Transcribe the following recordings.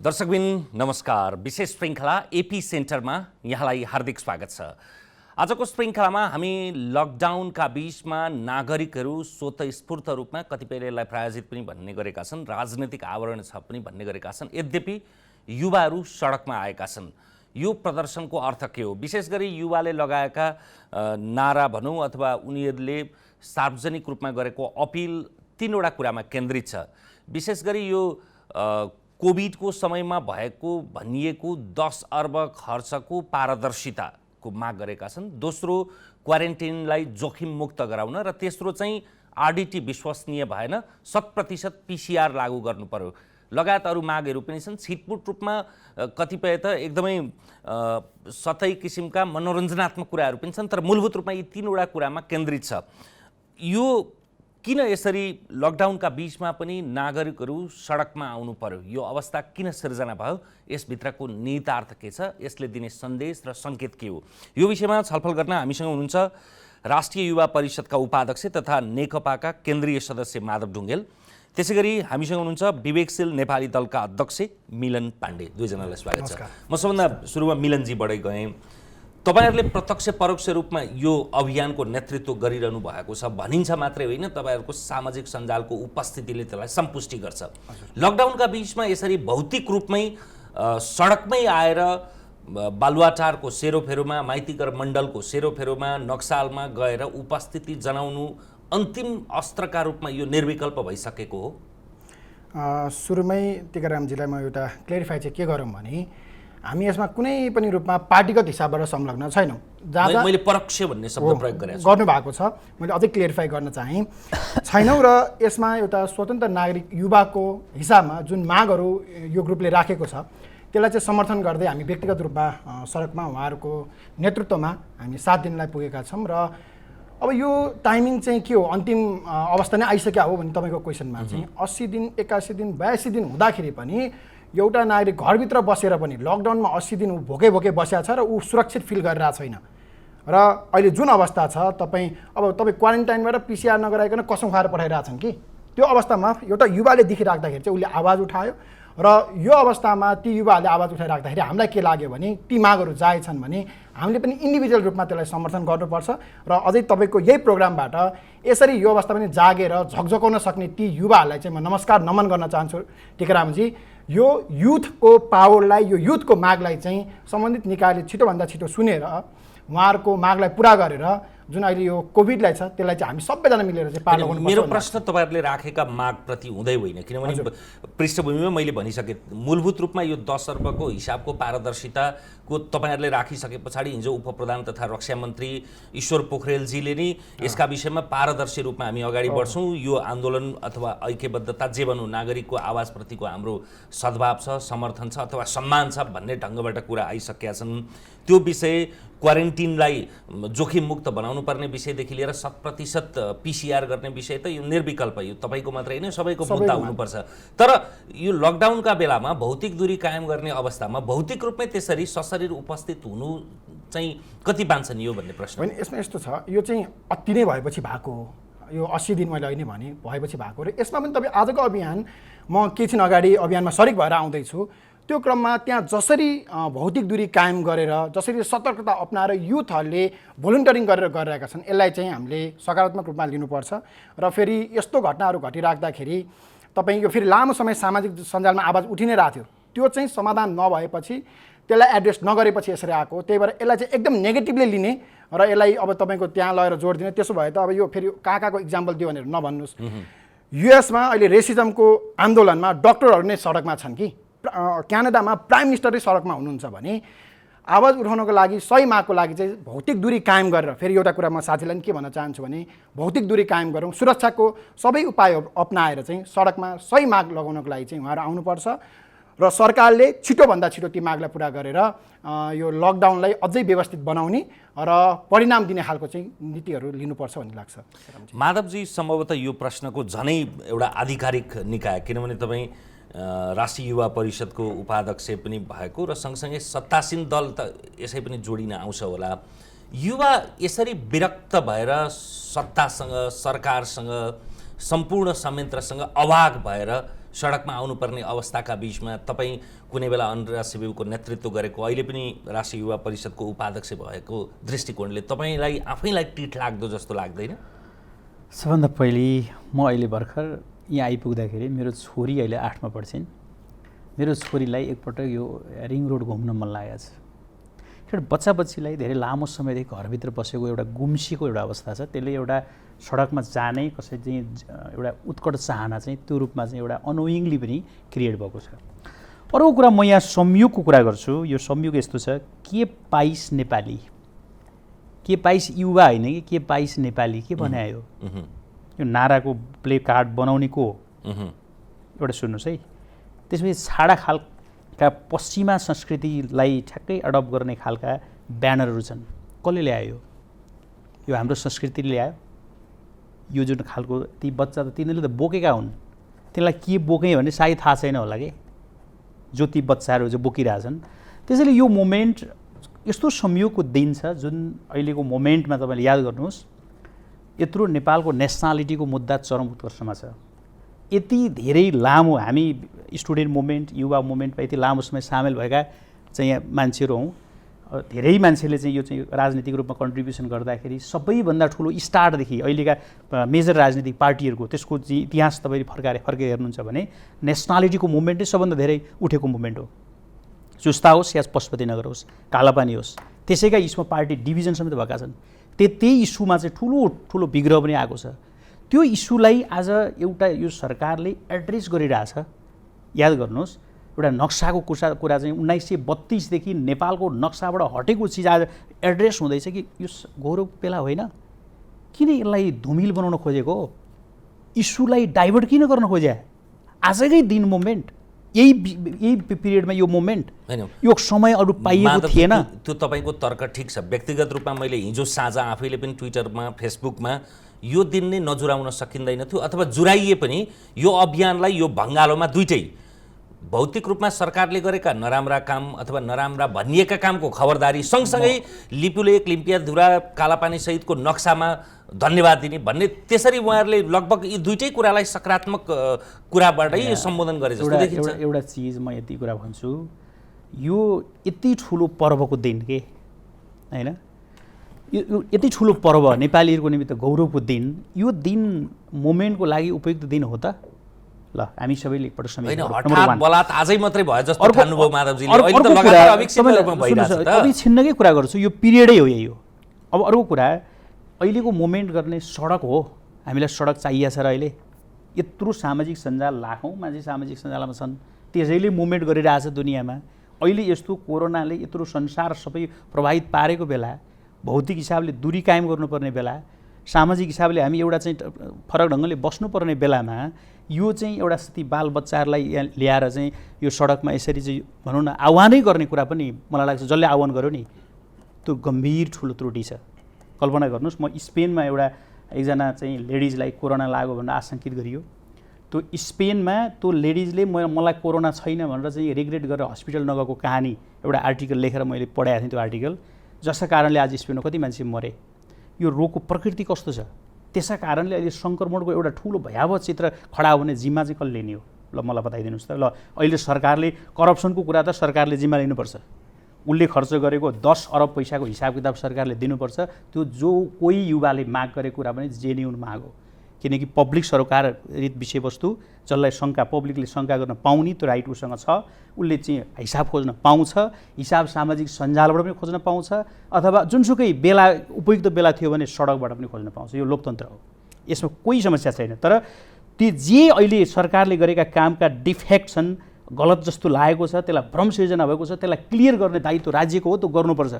दर्शकबिन नमस्कार। विशेष श्रृङ्खला एपी सेन्टरमा यहाँलाई हार्दिक स्वागत छ। आजको श्रृङ्खलामा हामी लकडाउनका बीचमा नागरिकहरू स्वतस्फूर्त रूपमा कतिपयले यसलाई प्रायोजित पनि भन्ने गरेका छन्, राजनीतिक आवरण छ पनि भन्ने गरेका छन्। यद्यपि युवाहरू सडकमा आएका छन्। यो प्रदर्शनको अर्थ के हो? विशेष गरी युवाले लगाएका नारा भनौँ अथवा उनीहरूले सार्वजनिक रूपमा गरेको अपिल तीनवटा कुरामा केन्द्रित छ। विशेष गरी यो कोभिडको समयमा भएको भनिएको 10 अर्ब खर्चको पारदर्शिताको माग गरेका छन्। दोस्रो, क्वारेन्टाइनलाई जोखिम मुक्त गराउन, र तेस्रो चाहिँ आरडिटी विश्वसनीय भएन, 100% पीसीआर लागू गर्नु पर्यो लगायत अरू मागहरू पनि छन्। छिटपुट रूपमा कतिपय त एकदमै सतही किसिमका मनोरञ्जनात्मक कुराहरू पनि छन्, तर मूलभूत रूपमा यी तीनवटा कुरामा केन्द्रित छ। यो किन यसरी लकडाउनका बीचमा पनि नागरिकहरू सडकमा आउनु पर्यो? यो अवस्था किन सिर्जना भयो? यसभित्रको निहितार्थ के छ? यसले दिने सन्देश र सङ्केत के हो? यो विषयमा छलफल गर्न हामीसँग हुनुहुन्छ राष्ट्रिय युवा परिषदका उपाध्यक्ष तथा नेकपाका केन्द्रीय सदस्य माधव ढुङ्गेल। त्यसैगरी हामीसँग हुनुहुन्छ विवेकशील नेपाली दलका अध्यक्ष मिलन पाण्डे। दुईजनालाई स्वागत छ। म सबभन्दा सुरुमा मिलनजीबाटै गएँ। तपाईहरुले प्रत्यक्ष परोक्ष रूपमा यो अभियानको नेतृत्व गरिरहनु भएको छ, भनिन्छ मात्रै होइन, तपाईहरुको सामाजिक सञ्जालको उपस्थितिले त्यसलाई सम्पुष्टि गर्छ। लकडाउनका बीचमा यसरी भौतिक रूपमै सडकमै आएर बालुवाटारको सेरोफेरोमा, माइतीघर मण्डलको सेरोफेरोमा, नक्सालमा गएर उपस्थिति जनाउनु अन्तिम अस्त्रका रूपमा यो निर्विकल्प भइसकेको हो? सुरुमै टिकारामजीलाई म एउटा क्लेरिफाई चाहिँ के गरौँ भने हामी यसमा कुनै पनि रूपमा पार्टीगत हिसाबबाट संलग्न छैनौँ। मैले परोक्ष भन्ने शब्द प्रयोग गर्नुभएको छ, मैले अझै क्लियरिफाई गर्न चाहेँ। छैनौँ र यसमा एउटा स्वतन्त्र नागरिक युवाको हिसाबमा जुन मागहरू यो ग्रुपले राखेको छ त्यसलाई चाहिँ समर्थन गर्दै हामी व्यक्तिगत रूपमा सडकमा उहाँहरूको नेतृत्वमा हामी 7 दिनलाई पुगेका छौँ। र अब यो टाइमिङ चाहिँ के हो, अन्तिम अवस्था नै आइसक्यो हो भने तपाईँको क्वेसनमा चाहिँ 80 दिन, 81 दिन, 82 दिन हुँदाखेरि पनि एउटा नागरिक घरभित्र बसेर पनि लकडाउनमा 80 दिन भोकै बसेको छ र ऊ सुरक्षित फिल गरिरहेको छैन। र अहिले जुन अवस्था छ तपाईँ क्वारेन्टाइनबाट पीसीआर नगराइकन कसम खाएर पठाइरहेछन् कि त्यो अवस्थामा एउटा युवाले देखिराख्दाखेरि चाहिँ उसले आवाज उठायो। र यो अवस्थामा ती युवाहरूले आवाज उठाइराख्दाखेरि हामीलाई के लाग्यो भने ती मागहरू जायज छन् भने हामीले पनि इन्डिभिजुअल रूपमा त्यसलाई समर्थन गर्नुपर्छ। र अझै तपाईँको यही प्रोग्रामबाट यसरी यो अवस्था पनि जागेर झकझकाउन सक्ने ती युवाहरूलाई चाहिँ म नमस्कार नमन गर्न चाहन्छु। टिकारामजी, यो युथको पावरलाई, यो युथको मागलाई चाहिँ सम्बन्धित निकायले छिटोभन्दा छिटो सुनेर उहाँहरूको मागलाई पुरा गरेर जुन अहिले यो कोभिडलाई छ त्यसलाई चाहिँ हामी सबैजना मिलेर चाहिँ पार लगाउनु पर्छ। मेरो प्रश्न तपाईँहरूले राखेका मागप्रति हुँदै होइन, किनभने पृष्ठभूमिमा मैले भनिसकेँ मूलभूत रूपमा यो 10 अर्बको हिसाबको पारदर्शिताको तपाईँहरूले राखिसके पछाडि हिजो उपप्रधान तथा रक्षा मन्त्री ईश्वर पोखरेलजीले नै यसका विषयमा पारदर्शी रूपमा हामी अगाडि बढ्छौँ, यो आन्दोलन अथवा ऐक्यबद्धता जे भनौँ नागरिकको आवाजप्रतिको हाम्रो सद्भाव छ, समर्थन छ अथवा सम्मान छ भन्ने ढङ्गबाट कुरा आइसकेका छन्। त्यो विषय क्वारेन्टिनलाई जोखिम मुक्त बनाउनु पर्ने विषयदेखि लिएर 100% पीसीआर गर्ने विषय त यो निर्विकल्प, यो तपाईँको मात्रै होइन सबैको मुद्दा हुनुपर्छ। तर यो लकडाउनका बेलामा भौतिक दूरी कायम गर्ने अवस्थामा भौतिक रूपमै त्यसरी सशरीर उपस्थित हुनु चाहिँ कति बान्छन् यो भन्ने प्रश्न होइन। यसमा यस्तो छ, यो चाहिँ अति नै भएपछि भएको हो। यो 80 दिन मैले अहिले भने भएपछि भएको र यसमा पनि तपाईँ आजको अभियान म केही दिन अगाडि अभियानमा सरिक भएर आउँदैछु, त्यो क्रममा त्यहाँ जसरी भौतिक दूरी कायम गरेर जसरी सतर्कता अपनाएर युथहरूले भोलिन्टियरिङ गरेर गरिरहेका छन् यसलाई चाहिँ हामीले सकारात्मक रूपमा लिनुपर्छ। र फेरि यस्तो घटनाहरू घटिराख्दाखेरि तपाईँ यो फेरि लामो समय सामाजिक सञ्जालमा आवाज उठि नै रहेको थियो, त्यो चाहिँ समाधान नभएपछि त्यसलाई एड्रेस नगरेपछि यसरी आएको। त्यही भएर यसलाई चाहिँ एकदम नेगेटिभली लिने र यसलाई अब तपाईँको त्यहाँ लगेर जोड दिने, त्यसो भए त अब यो फेरि कहाँको इक्जाम्पल दियो भनेर नभन्नुहोस्। युएसमा अहिले रेसिजमको आन्दोलनमा डक्टरहरू नै सडकमा छन् कि, क्यानाडामा प्राइम मिनिस्टरै सडकमा हुनुहुन्छ भने आवाज उठाउनको लागि सही मागको लागि चाहिँ भौतिक दूरी कायम गरेर, फेरि एउटा कुरा म साथीलाई के भन्न चाहन्छु भने भौतिक दूरी कायम गरौँ, सुरक्षाको सबै उपाय अपनाएर चाहिँ सडकमा सही माग लगाउनको लागि चाहिँ उहाँहरू आउनुपर्छ र सरकारले छिटोभन्दा छिटो ती मागलाई पुरा गरेर यो लकडाउनलाई अझै व्यवस्थित बनाउने र परिणाम दिने खालको चाहिँ नीतिहरू लिनुपर्छ भन्ने लाग्छ। माधवजी, सम्भवतः यो प्रश्नको झनै एउटा आधिकारिक निकाय, किनभने तपाईँ राष्ट्रिय युवा परिषदको उपाध्यक्ष पनि भएको र सँगसँगै सत्तासीन दल त यसै पनि जोडिन आउँछ होला। युवा यसरी विरक्त भएर सत्तासँग, सरकारसँग, सम्पूर्ण संयन्त्रसँग अभाग भएर सडकमा आउनुपर्ने अवस्थाका बीचमा तपाईँ कुनै बेला अन्तर्राष्ट्रिय युवाको नेतृत्व गरेको अहिले पनि राष्ट्रिय युवा परिषदको उपाध्यक्ष भएको दृष्टिकोणले तपाईँलाई आफैलाई टिट लाग्दो जस्तो लाग्दैन? सबभन्दा पहिले म अहिले भर्खर यहाँ आइपुग्दाखेरि मेरो छोरी अहिले 8मा पढ्छिन्। मेरो छोरीलाई एकपटक यो रिङ रोड घुम्न मन लागेको छ। एउटा बच्चा बच्चीलाई धेरै लामो समयदेखि घरभित्र बसेको एउटा गुम्सिएको एउटा अवस्था छ। त्यसले एउटा सडकमा जाने कसै चाहिँ एउटा उत्कट चाहना चाहिँ त्यो रूपमा चाहिँ एउटा अनोइङली पनि क्रिएट भएको छ। अर्को कुरा म यहाँ संयोगको कुरा गर्छु। यो संयोग यस्तो छ, के पाइस नेपाली, के पाइस युवा होइन कि के पाइस नेपाली, के बनायो यो नाराको प्ले कार्ड बनाउने को एउटा सुन्नुहोस् है। त्यसपछि छाडा खालका पश्चिमा संस्कृतिलाई ठ्याक्कै एडप्ट गर्ने खालका ब्यानरहरू छन्। कसले ल्यायो? यो हाम्रो संस्कृतिले ल्यायो। यो जुन खालको ती बच्चा त तिनीहरूले त बोकेका हुन्, तिनीलाई के बोकेँ भने सायद थाहा छैन होला कि जो ती बच्चाहरू जो बोकिरहेछन्। त्यसैले यो मोमेन्ट यस्तो संयोगको दिन छ जुन अहिलेको मोमेन्टमा तपाईँले याद गर्नुहोस्, यत्रो नेपालको नेसनालिटीको मुद्दा चरम उत्कर्षमा छ। यति धेरै लामो हामी स्टुडेन्ट मुभमेन्ट युवा मुभमेन्टमा यति लामो समय सामेल भएका चाहिँ यहाँ मान्छेहरू हौँ। धेरै मान्छेले चाहिँ यो चाहिँ राजनीतिक रूपमा कन्ट्रिब्युसन गर्दाखेरि सबैभन्दा ठुलो स्टार्टदेखि अहिलेका मेजर राजनीतिक पार्टीहरूको त्यसको चाहिँ इतिहास तपाईँले फर्केर हेर्नुहुन्छ भने नेसनालिटीको मुभमेन्टै सबभन्दा धेरै उठेको मुभमेन्ट हो। चुस्ता होस् या पशुपतिनगर होस्, कालापानी होस्, त्यसैका इस्युमा पार्टी डिभिजन समेत भएका छन्। त्यही इस्युमा चाहिँ ठुलो ठुलो विग्रह पनि आएको छ। त्यो इस्युलाई आज एउटा यो सरकारले एड्रेस गरिरहेछ। याद गर्नुहोस्, एउटा नक्साको कुरा चाहिँ 1932देखि नेपालको नक्साबाट हटेको चिज आज एड्रेस हुँदैछ कि यो गौरव पेला होइन। किन यसलाई धुमिल बनाउन खोजेको? इस्युलाई डाइभर्ट किन गर्न खोजे? आजकै दिन मुभमेन्ट, यही पिरियडमा यो मुभमेन्ट, यो समय अरू पाइएको थिएन। त्यो तपाईँको तर्क ठिक छ। व्यक्तिगत रूपमा मैले हिजो साँझ आफैले पनि ट्विटरमा फेसबुकमा यो दिन नै नजुराउन सकिँदैन थियो अथवा जुराइए पनि यो अभियानलाई यो भङ्गालोमा दुइटै भौतिक रूपमा सरकारले गरेका नराम्रा काम अथवा नराम्रा भनिएका कामको खबरदारी सँगसँगै लिपुलेक, लिम्पियाधुरा, कालापानी सहितको नक्सामा धन्यवाद दिने भन्ने, त्यसरी उहाँहरूले लगभग यी दुइटै कुरालाई सकारात्मक कुराबाटै सम्बोधन गरे जस्तो देखिन्छ। एउटा चिज म यति कुरा भन्छु, यो यति ठुलो पर्वको दिन के होइन, यो यति ठुलो पर्व नेपालीहरूको निमित्त गौरवको दिन, यो दिन मोमेन्टको लागि उपयुक्त दिन हो त? ल हामी सबैले एकपल्ट समय हठात बलात् आजै मात्रै भयो जस्तो ठान्नुभयो माधवजीले। अहिले त लगातार अविच्छिन्न रूपमा भइरहेछ त। अविच्छिन्नकै कुरा गर्छु, यो पिरियडै हो, यही हो। अब अर्को कुरा, अहिलेको मोमेन्ट गर्ने सडक हो। हामीलाई सडक चाहिएको छ र अहिले यत्रो सामाजिक सञ्जाल, लाखौँ मान्छे सामाजिक सञ्जालमा छन्, त्यसैले मुभमेन्ट गरिरहेछ दुनियाँमा। अहिले यस्तो कोरोनाले यत्रो संसार सबै प्रभावित पारेको बेला, भौतिक हिसाबले दूरी कायम गर्नुपर्ने बेला, सामाजिक हिसाबले हामी एउटा चाहिँ फरक ढङ्गले बस्नुपर्ने बेलामा यो चाहिँ एउटा स्थिति बालबच्चाहरूलाई यहाँ ल्याएर चाहिँ यो सडकमा यसरी चाहिँ भनौँ न आह्वानै गर्ने कुरा पनि मलाई लाग्छ जसले आह्वान गर्यो नि त्यो गम्भीर ठुलो त्रुटि छ। कल्पना गर्नुहोस्, म स्पेनमा एकजना चाहिँ लेडिजलाई कोरोना लाग्यो भनेर आशंकित गरियो। त्यो स्पेनमा त्यो लेडिजले मलाई कोरोना छैन भनेर चाहिँ रिग्रेट गरेर हस्पिटल नगएको कहानी एउटा आर्टिकल लेखेर मैले पढाएको थिएँ। त्यो आर्टिकल जसका कारणले आज स्पेनमा कति मान्छे मरे। यो रोगको प्रकृति कस्तो छ, त्यसै कारणले अहिले सङ्क्रमणको एउटा ठुलो भयावह चित्र खडा हुने जिम्मा चाहिँ कसले लिने हो? ल मलाई बताइदिनुहोस् त। ल अहिले सरकारले करप्सनको कुरा त सरकारले जिम्मा लिनुपर्छ। उसले खर्च गरेको 10 अरब पैसाको हिसाब किताब सरकारले दिनुपर्छ। त्यो जो कोही युवाले माग गरेको कुरा पनि जेन्युन माग हो, किनकि पब्लिक सरकारित विषयवस्तु जसलाई पब्लिकले शङ्का गर्न पाउने त्यो राइट उसँग छ। उसले चाहिँ हिसाब खोज्न पाउँछ, हिसाब सामाजिक सञ्जालबाट पनि खोज्न पाउँछ, अथवा जुनसुकै बेला उपयुक्त बेला थियो भने सडकबाट पनि खोज्न पाउँछ। यो लोकतन्त्र हो, यसमा कोही समस्या छैन। तर ती जे अहिले सरकारले गरेका कामका डिफेक्ट छन्, गलत जस्तो लागेको छ, त्यसलाई भ्रम सिर्जना भएको छ, त्यसलाई क्लियर गर्ने दायित्व राज्यको हो, त्यो गर्नुपर्छ।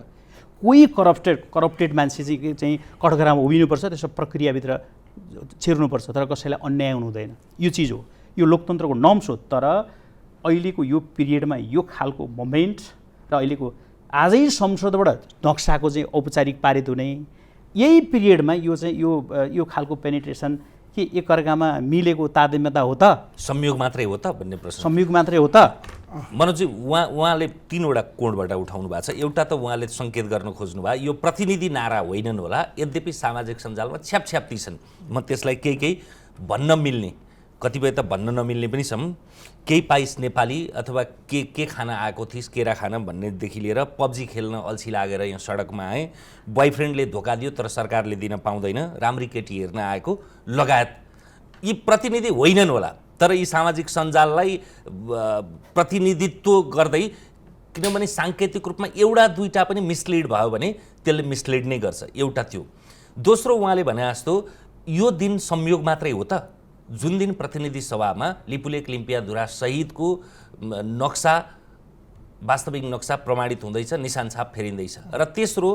कोही करप्टेड मान्छे चाहिँ कठघरामा उभिनुपर्छ, त्यसको प्रक्रियाभित्र छिर्नुपर्छ, तर कसैलाई अन्याय हुनु हुँदैन। यो चिज हो, यो लोकतन्त्रको नर्म्स हो। तर अहिलेको यो पिरियडमा यो खालको मोमेन्ट र अहिलेको आजै संसदबाट नक्साको चाहिँ औपचारिक पारित हुने यही पिरियडमा यो चाहिँ यो खालको पेनिट्रेसन के एकअर्कामा मिलेको तादात्म्यता हो त? संयोग मात्रै हो त भन्ने प्रश्न। संयोग मात्रै हो त? मनोजी, उहाँले 3वटा कोणबाट उठाउनु भएको छ। एउटा त उहाँले सङ्केत गर्न खोज्नु भयो यो प्रतिनिधि नारा होइनन् होला, यद्यपि सामाजिक सञ्जालमा छ्यापछ्याप्ती छन्। म त्यसलाई केही भन्न मिल्ने कतिपय त भन्न नमिल्ने पनि छन्, केही पाइस नेपाली अथवा के खान आएको थिइस्, केरा खान भन्नेदेखि लिएर पब्जी खेल्न अल्छी लागेर यहाँ सडकमा आए, बोयफ्रेन्डले धोका दियो तर सरकारले दिन पाउँदैन, राम्री केटी हेर्न आएको लगायत यी प्रतिनिधि होइनन् होला, तर यी सामाजिक सञ्जाललाई प्रतिनिधित्व गर्दै, किनभने साङ्केतिक रूपमा एउटा दुईटा पनि मिसलिड भयो भने त्यसले मिसलिड नै गर्छ। एउटा त्यो। दोस्रो, उहाँले भने जस्तो यो दिन संयोग मात्रै हो त, जुन दिन प्रतिनिधि सभामा लिपुलेक लिम्पियाधुरा सहितको नक्सा, वास्तविक नक्सा प्रमाणित हुँदैछ, निशान छाप फेरिँदैछ, र तेस्रो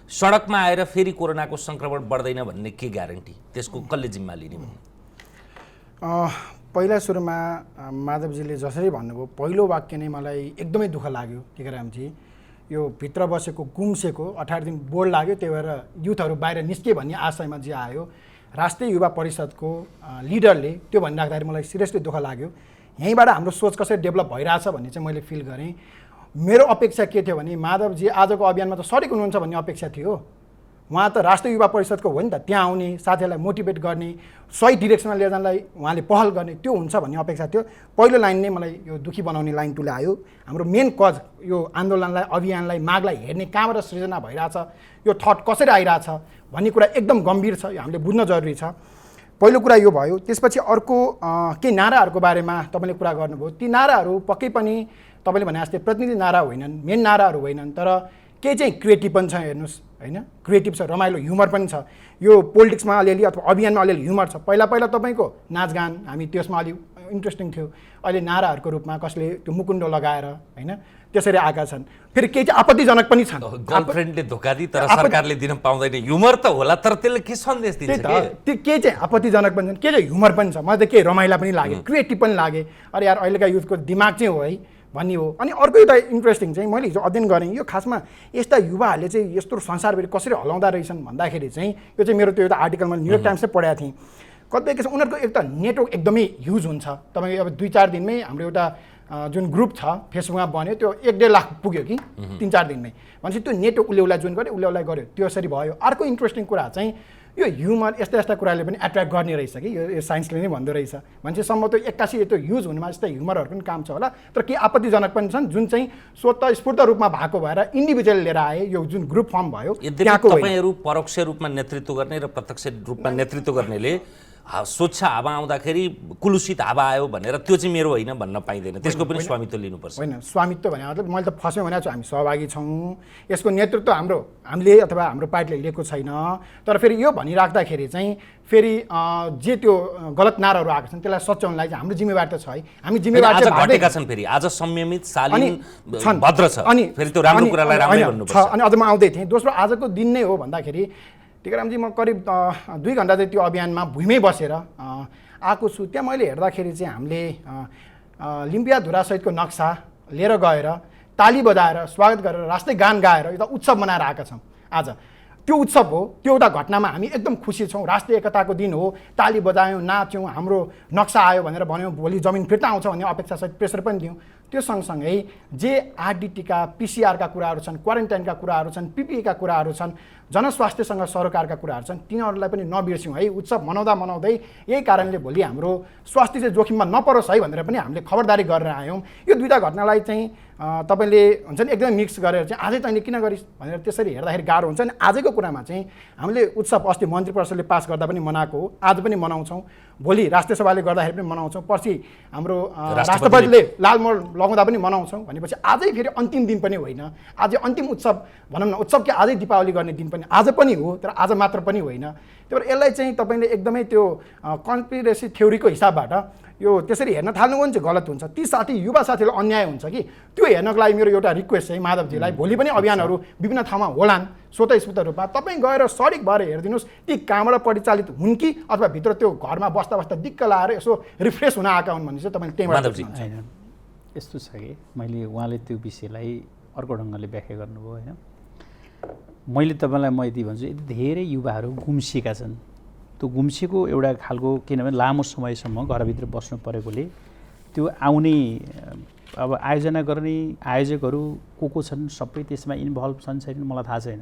सडकमा आएर फेरि कोरोनाको सङ्क्रमण बढ्दैन भन्ने के ग्यारेन्टी, त्यसको कसले जिम्मा लिने भन्ने? पहिला सुरुमा माधवजीले जसरी भन्नुभयो, पहिलो वाक्य नै मलाई एकदमै दुःख लाग्यो टिकारामजी। यो भित्र बसेको गुम्सेको 18 दिन बोर्ड लाग्यो, त्यही भएर युथहरू बाहिर निस्के भन्ने आशयमा जे आयो, राष्ट्रिय युवा परिषदको लिडरले त्यो भनिराख्दाखेरि मलाई सिरियसली दुःख लाग्यो। यहीँबाट हाम्रो सोच कसरी डेभलप भइरहेछ भन्ने चाहिँ मैले फिल गरेँ। मेरो अपेक्षा के थियो भने माधवजी आजको अभियानमा त सडिक हुनुहुन्छ भन्ने अपेक्षा थियो। उहाँ त राष्ट्रिय युवा परिषदको हो नि त, त्यहाँ आउने, साथीहरूलाई मोटिभेट गर्ने, सही डिरेक्सनमा लिएर जानलाई उहाँले पहल गर्ने, त्यो हुन्छ भन्ने अपेक्षा थियो। पहिलो लाइन नै मलाई यो दुःखी बनाउने लाइन तुल्यायो। हाम्रो मेन कज यो आन्दोलनलाई, अभियानलाई, मागलाई हेर्ने कहाँबाट सृजना भइरहेछ, यो थट कसरी आइरहेछ भन्ने कुरा एकदम गम्भीर छ, यो हामीले बुझ्न जरुरी छ। पहिलो कुरा यो भयो। त्यसपछि अर्को केही नाराहरूको बारेमा तपाईँले कुरा गर्नुभयो। ती नाराहरू पक्कै पनि तपाईँले भने जस्तै प्रतिनिधि नारा होइनन्, मेन नाराहरू होइनन्, तर केही चाहिँ क्रिएटिभ पनि छ, हेर्नुहोस् होइन, क्रिएटिभ छ, रमाइलो ह्युमर पनि छ। यो पोलिटिक्समा अलिअलि अथवा अभियानमा अलिअलि ह्युमर छ। पहिला तपाईँको नाचगान हामी त्यसमा अलि इन्ट्रेस्टिङ थियो, अहिले नाराहरूको रूपमा कसले त्यो मुकुण्डो लगाएर होइन त्यसरी आएका छन्। फेरि केही चाहिँ आपत्तिजनक पनि छन्। गर्लफ्रेन्डले धोका दिए तर सरकारले दिन पाउँदैन, ह्युमर त होला, तर त्यसले के सन्देश दिन्छ? त्यो केही चाहिँ आपत्तिजनक पनि छन्, के चाहिँ ह्युमर पनि छ। मलाई त केही रमाइला पनि लाग्यो, क्रिएटिभ पनि लागे। अरे यार अहिलेका युथको दिमाग चाहिँ हो है भन्ने हो। अनि अर्को एउटा इन्ट्रेस्टिङ चाहिँ मैले हिजो अध्ययन गरेँ, यो खासमा यस्ता युवाहरूले चाहिँ यस्तो संसारभरि कसरी हलाउँदा रहेछन् भन्दाखेरि चाहिँ यो चाहिँ मेरो त्यो एउटा आर्टिकल मैले न्युयोर्क टाइम्सै पढाएको थिएँ। कतिपय के छ उनीहरूको एउटा नेटवर्क एकदमै ह्युज हुन्छ। तपाईँको अब 2-4 दिनमै हाम्रो एउटा जुन ग्रुप छ फेसबुकमा बन्यो, त्यो 1-1.5 लाख पुग्यो कि 3-4 दिनमै। भनेपछि त्यो नेटवर्क उसले जोइन गर्यो, उसले गर्यो, त्यसरी भयो। अर्को इन्ट्रेस्टिङ कुरा चाहिँ यो ह्युमर यस्ता कुराले पनि एट्र्याक्ट गर्ने रहेछ कि यो साइन्सले नै भन्दो रहेछ। मान्छे सम्भवतः 81 त्यो युज हुनुमा यस्ता ह्युमरहरू पनि काम छ होला, तर केही आपत्तिजनक पनि छन् जुन चाहिँ स्वतःस्फूर्त रूपमा भएको भएर इन्डिभिजुअल लिएर आए, यो जुन ग्रुप फर्म भयो। तपाईँहरू परोक्ष रूपमा नेतृत्व गर्ने र प्रत्यक्ष रूपमा नेतृत्व गर्नेले स्वच्छ हावा आउँदाखेरि कुलुषित हावा आयो भनेर त्यो चाहिँ मेरो होइन भन्न पाइँदैन, त्यसको पनि स्वामित्व लिनुपर्छ। होइन, स्वामित्व भने मतलब मैले त फर्स्टमा भनेको छु हामी सहभागी छौँ, यसको नेतृत्व हामीले अथवा हाम्रो पार्टीले लिएको छैन। तर फेरि यो भनिराख्दाखेरि चाहिँ फेरि जे त्यो गलत नाराहरू आएको छन् त्यसलाई सच्याउनलाई चाहिँ हाम्रो जिम्मेवारी त छ है। हामी जिम्मेवारी घटेका छन्, फेरि आज संयमित शालीन भद्र छ, अनि फेरि त्यो राम्रो कुरालाई राम्रै भन्नुपर्छ। अनि अझ म आउँदै थिएँ। दोस्रो, आजको दिन नै हो भन्दाखेरि टिकारामजी म करिब 2 घन्टा चाहिँ त्यो अभियानमा भुइँमै बसेर आएको छु। त्यहाँ मैले हेर्दाखेरि चाहिँ हामीले लिम्पियाधुरा सहितको नक्सा लिएर गएर ताली बजाएर स्वागत गरेर राष्ट्रिय गान गाएर एउटा उत्सव मनाएर आएका छौँ। आज त्यो उत्सव हो, त्यो एउटा घटनामा हामी एकदम खुसी छौँ। राष्ट्रिय एकताको दिन हो, ताली बजायौँ, नाच्यौँ, हाम्रो नक्सा आयो भनेर भन्यौँ, भोलि जमिन फिर्ता आउँछ भन्ने अपेक्षासहित प्रेसर पनि दियौँ। त्यो सँगसँगै जे आरडिटीका पिसिआरका कुराहरू छन्, क्वारेन्टाइनका कुराहरू छन्, पिपिईका कुराहरू छन्, जनस्वास्थ्यसँग सरोकारका कुराहरू छन्, तिनीहरूलाई पनि नबिर्स्यौँ है। उत्सव मनाउँदै यही कारणले भोलि हाम्रो स्वास्थ्य चाहिँ जोखिममा नपरोस् है भनेर पनि हामीले खबरदारी गरेर आयौँ। यो दुईवटा घटनालाई चाहिँ तपाईँले हुन्छ नि एकदमै मिक्स गरेर चाहिँ आजै तैँले किन गरिस् भनेर त्यसरी हेर्दाखेरि गाह्रो हुन्छ। अनि आजको कुरामा चाहिँ हामीले उत्सव अस्ति मन्त्री परिषदले पास गर्दा पनि मनाएको हो, आज पनि मनाउँछौँ, भोलि राष्ट्रिय सभाले गर्दाखेरि पनि मनाउँछौँ, पर्सि हाम्रो राष्ट्रपतिले लालमोहर लगाउँदा पनि मनाउँछौँ। भनेपछि आजै फेरि अन्तिम दिन पनि होइन, आज अन्तिम उत्सव भनौँ न, उत्सव के आजै दीपावली गर्ने दिन पनि आज पनि हो, तर आज मात्र पनि होइन। त्यही भएर यसलाई चाहिँ तपाईँले एकदमै त्यो कन्स्पिरेसी थ्योरीको हिसाबबाट यो त्यसरी हेर्न थाल्नु पनि चाहिँ गलत हुन्छ। ती साथी युवा साथीहरूलाई अन्याय हुन्छ कि त्यो हेर्नको लागि मेरो एउटा रिक्वेस्ट चाहिँ माधवजीलाई, भोलि पनि अभियानहरू विभिन्न ठाउँमा होलान् स्वतःस्फूर्त रूपमा, तपाईँ गएर सडिक भएर हेरिदिनुहोस् ती कहाँबाट परिचालित हुन् कि अथवा भित्र त्यो घरमा बस्दा दिक्क लाएर यसो रिफ्रेस हुन आएका हुन् भन्ने चाहिँ तपाईँले त्यहीँबाट। होइन, यस्तो छ कि मैले उहाँले त्यो विषयलाई अर्को ढङ्गले व्याख्या गर्नुभयो होइन। मैले तपाईँलाई म यति भन्छु, यति धेरै युवाहरू गुम्सिएका छन्। त्यो गुम्सेको एउटा खालको किनभने लामो समयसम्म घरभित्र बस्नु परेकोले त्यो आउने अब आयोजना गर्ने आयोजकहरू को छन् सबै त्यसमा इन्भल्भ छन् छैन मलाई थाहा छैन।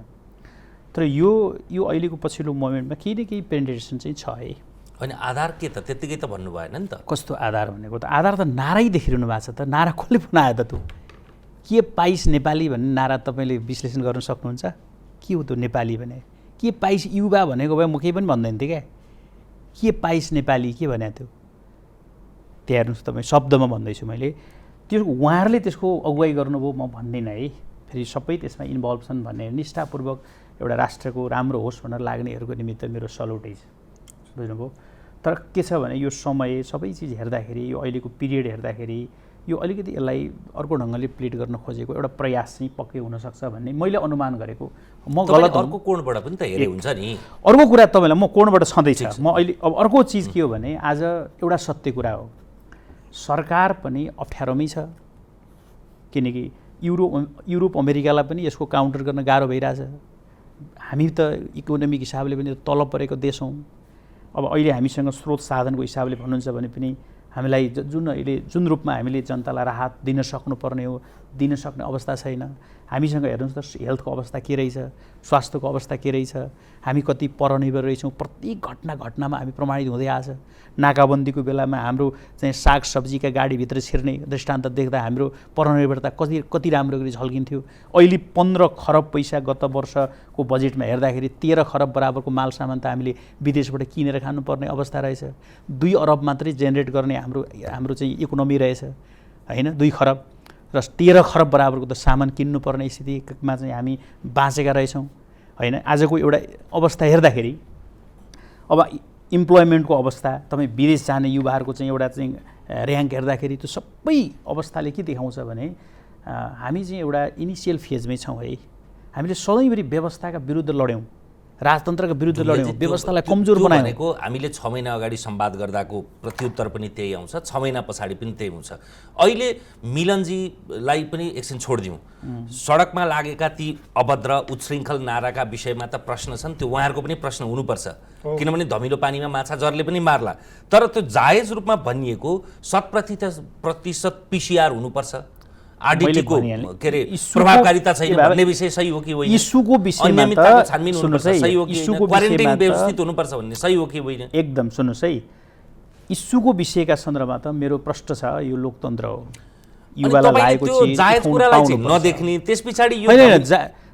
तर यो अहिलेको पछिल्लो मोमेन्टमा केही न केही पेनिट्रेसन चाहिँ छ है। होइन आधार के त त्यत्तिकै त भन्नु भएन नि त। कस्तो आधार भनेको त आधार त नारै देखिरहनु भएको छ त। नारा कसले बनायो त? के पाइस नेपाली भन्ने नारा तपाईँले विश्लेषण गर्न सक्नुहुन्छ? के हो त्यो नेपाली भने? के पाइस युवा भनेको भए म केही पनि भन्दैन थिएँ क्या। के पाइस नेपाली के भने त्यो? त्यहाँ हेर्नुहोस् तपाईँ, शब्दमा भन्दैछु मैले। त्यो उहाँहरूले त्यसको अगुवाई गर्नुभयो म भन्दिनँ है। फेरि सबै त्यसमा इन्भल्भ छन् भन्ने निष्ठापूर्वक एउटा राष्ट्रको राम्रो होस् भनेर लाग्नेहरूको निमित्त मेरो सल्युटै छ, बुझ्नुभयो। तर के छ भने यो समय सबै चिज हेर्दाखेरि, यो अहिलेको पिरियड हेर्दाखेरि यो अलिकति यसलाई अर्को ढङ्गले प्लेट गर्न खोजेको एउटा प्रयास चाहिँ पक्कै हुनसक्छ भन्ने मैले अनुमान गरेको। म गलत अर्को कोणबाट पनि त हेरे हुन्छ नि। अर्को कुरा तपाईँलाई म कोणबाट छँदैछ। म अहिले अब अर्को चिज के हो भने आज एउटा सत्य कुरा हो, सरकार पनि अप्ठ्यारोमै छ। किनकि युरोप अमेरिकालाई पनि यसको काउन्टर गर्न गाह्रो भइरहेछ। हामी त इकोनोमिक हिसाबले पनि तल परेको देश हौँ। अब अहिले हामीसँग स्रोत साधनको हिसाबले भन्नुहुन्छ भने पनि हामीलाई जुन रूपमा हामीले जनतालाई राहत दिन सक्नुपर्ने हो, दिन सक्ने अवस्था छैन। हामीसँग हेर्नुहोस् त हेल्थको अवस्था के रहेछ, स्वास्थ्यको अवस्था के रहेछ, हामी कति परनिर्भर रहेछौँ। प्रत्येक घटनामा हामी प्रमाणित हुँदै आएछ। नाकाबन्दीको बेलामा हाम्रो चाहिँ सागसब्जीका गाडीभित्र छिर्ने दृष्टान्त देख्दा हाम्रो परनिर्भरता कति राम्रो गरी झल्किन्थ्यो। अहिले 15 खरब पैसा गत वर्षको बजेटमा हेर्दाखेरि 13 खरब बराबरको माल सामान त हामीले विदेशबाट किनेर खानुपर्ने अवस्था रहेछ। 2 अरब मात्रै जेनेरेट गर्ने हाम्रो चाहिँ इकोनोमी रहेछ होइन, 2 खरब र 13 खरब बराबरको त सामान किन्नुपर्ने स्थितिमा चाहिँ हामी बाँचेका रहेछौँ होइन। आजको एउटा अवस्था हेर्दाखेरि अब इम्प्लोइमेन्टको अवस्था, तपाईँ विदेश जाने युवाहरूको चाहिँ एउटा चाहिँ र्याङ्क हेर्दाखेरि त्यो सबै अवस्थाले के देखाउँछ भने हामी चाहिँ एउटा इनिसियल फेजमै छौँ है। हामीले सधैँभरि व्यवस्थाका विरुद्ध लड्यौँ, राजतन्त्रका विरुद्ध लड्यौँ, व्यवस्थालाई कमजोर बनायौँ। हामीले 6 महिना अगाडि संवाद गर्दाको प्रत्युत्तर पनि त्यही आउँछ, 6 महिना पछाडि पनि त्यही हुन्छ। अहिले मिलनजीलाई पनि एकछिन छोडिदिउँ। सडकमा लागेका ती अभद्र उच्छृङ्खल नाराका विषयमा त प्रश्न छन्, त्यो उहाँहरूको पनि प्रश्न हुनुपर्छ। किनभने धमिलो पानीमा माछा जरले पनि मार्ला। तर त्यो जायज रूपमा भनिएको 100% पिसिआर हुनुपर्छ, आरडिटीको के अरे प्रभावकारिता छैन भन्ने विषय सही हो कि होइन, इस्युको विषयमा त छानबिन हुनुपर्छ सही हो कि होइन, क्वारेन्टाइन व्यवस्थित हुनुपर्छ भन्ने सही हो कि होइन। एकदम सुन्नुहोस् है, इस्युको विषयका सन्दर्भमा त मेरो प्रश्न छ, यो लोकतन्त्र हो। युवालाई लागेको चिज जायज कुरालाई चाहिँ नदेख्ने, त्यसपछि यो होइन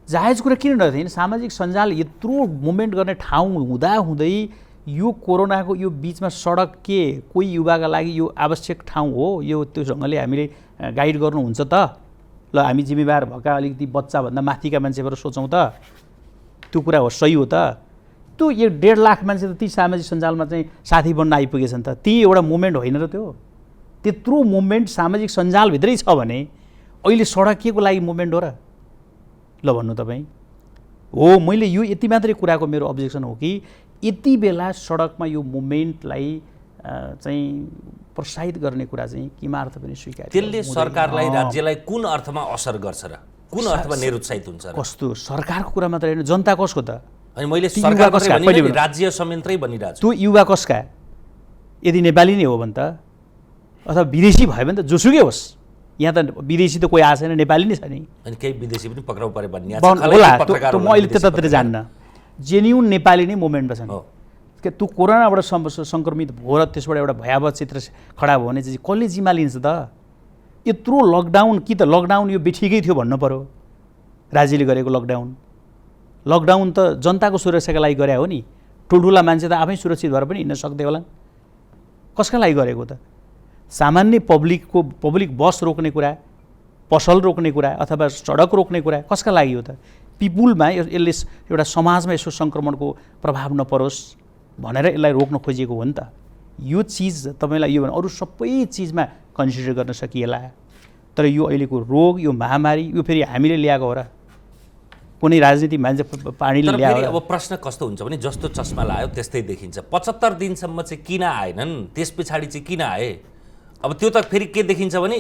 जायज कुरा किन नदेख्ने? सामाजिक सञ्जाल यत्रो मुभमेन्ट गर्ने ठाउँ हुँदै यो कोरोनाको यो बिचमा सडक के कोही युवाका लागि यो आवश्यक ठाउँ हो, यो त्यो ढङ्गले हामीले गाइड गर्नुहुन्छ त? ल हामी जिम्मेवार भएका अलिकति बच्चाभन्दा माथिका मान्छेबाट सोचौँ त, त्यो कुरा हो सही हो त? त्यो 1.5 लाख मान्छे त ती सामाजिक सञ्जालमा चाहिँ साथी बन्न आइपुगेछन् त, ती एउटा मुभमेन्ट होइन र? त्यो त्यत्रो मुभमेन्ट सामाजिक सञ्जालभित्रै छ भने अहिले सडक के को लागि मुभमेन्ट हो र? ल भन्नु तपाईँ। हो, मैले यो यति मात्रै कुराको मेरो अब्जेक्सन हो कि यति बेला सडकमा यो मुभमेन्टलाई चाहिँ प्रोत्साहित गर्ने कुरा चाहिँ किमार्थ पनि स्वीकार। त्यसले सरकारलाई राज्यलाई कुन अर्थमा असर गर्छ र कुन अर्थमा निरुत्साहित हुन्छ र? कस्तो सरकारको कुरा मात्रै होइन, जनता कसको त? अनि मैले सरकार कसका भनिरहेको, राज्य संयन्त्रै भनिरहेको छु। त्यो युवा कसका? यदि नेपाली नै हो भने त, अथवा विदेशी भयो भने त जोसुकै होस्, यहाँ त विदेशी त कोही आएको छैन, नेपाली नै छ नि। अनि केही विदेशी पनि पक्राउ परे भन्ने होला, त्यो म अहिले त्यतातिर जान्न। जेन्युन नेपाली नै मुभमेन्टमा छन्। त्यो कोरोनाबाट सङ्क्रमित भयो र त्यसबाट एउटा भयावह चित्र खडा भयो भने चाहिँ कसले जिम्मा लिन्छ त? यत्रो लकडाउन, कि त लकडाउन यो बेठिकै थियो भन्नु पऱ्यो, राज्यले गरेको लकडाउन त जनताको सुरक्षाको लागि गरे हो नि। ठुल्ठुला मान्छे त आफै सुरक्षित भएर पनि हिँड्न सक्दै होला, कसका लागि गरेको त? सामान्य पब्लिक बस रोक्ने कुरा, पसल रोक्ने कुरा अथवा सडक रोक्ने कुरा कसका लागि हो त? पिपुलमा यसले एउटा समाजमा यसो सङ्क्रमणको प्रभाव नपरोस् भनेर यसलाई रोक्न खोजिएको हो नि त। यो चिज तपाईँलाई यो भने अरू सबै चिजमा कन्सिडर गर्न सकिएला, तर यो अहिलेको रोग, यो महामारी, यो फेरि हामीले ल्याएको हो र? कुनै राजनीति मान्छे पानीले ल्याएर? अब प्रश्न कस्तो हुन्छ भने जस्तो चस्मा लायो त्यस्तै देखिन्छ। 75 दिनसम्म चाहिँ किन आएनन्, त्यस पछाडि चाहिँ किन आए? अब त्यो त फेरि के देखिन्छ भने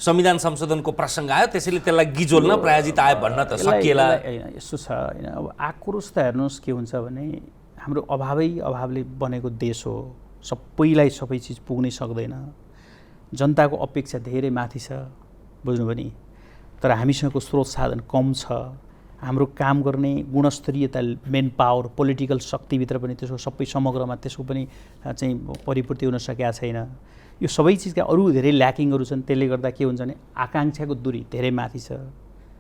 संविधान संशोधनको प्रसङ्ग आयो त्यसैले त्यसलाई गिजोल्न प्रायोजित आयो भन्न त सकिएला। यस्तो छ होइन, अब आक्रोश त हेर्नुहोस् के हुन्छ भने हाम्रो अभावले बनेको देश हो, सबैलाई सबै चिज पुग्नै सक्दैन, जनताको अपेक्षा धेरै माथि छ, बुझ्नुभयो नि। तर हामीसँगको स्रोत साधन कम छ, हाम्रो काम गर्ने गुणस्तरीयता, मेन पावर, पोलिटिकल शक्तिभित्र पनि त्यसको सबै समग्रमा त्यसको पनि चाहिँ परिपूर्ति हुन सकेका छैन। यो सबै चिजका अरू धेरै ल्याकिङहरू छन्। त्यसले गर्दा के हुन्छ भने आकाङ्क्षाको दूरी धेरै माथि छ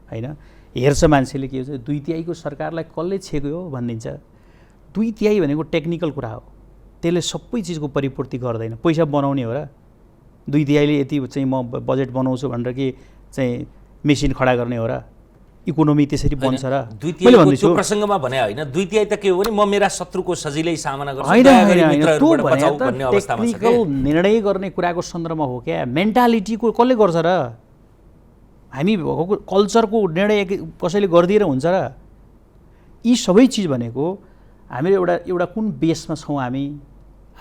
होइन। हेर्छ मान्छेले के हुन्छ 2/3 सरकारलाई कसले छेक्यो हो भनिदिन्छ। 2/3 भनेको टेक्निकल कुरा हो, त्यसले सबै चिजको परिपूर्ति गर्दैन। पैसा बनाउने हो र 2/3 यति चाहिँ म बजेट बनाउँछु भनेर कि चाहिँ मेसिन खडा गर्ने हो र? इकोनोमी त्यसरी बन्छ र? मैले भन्दैछु प्रसङ्गमा भने होइन 2/3 त के हो भने म मेरा शत्रुको सजिलै सामना गर्छु, टेक्निकल निर्णय गर्ने कुराको सन्दर्भमा हो क्या। मेन्टालिटीको कसले गर्छ र? हामी कल्चरको निर्णय कसैले गरिदिएर हुन्छ र? यी सबै चिज भनेको हामीले एउटा कुन बेसमा छौँ,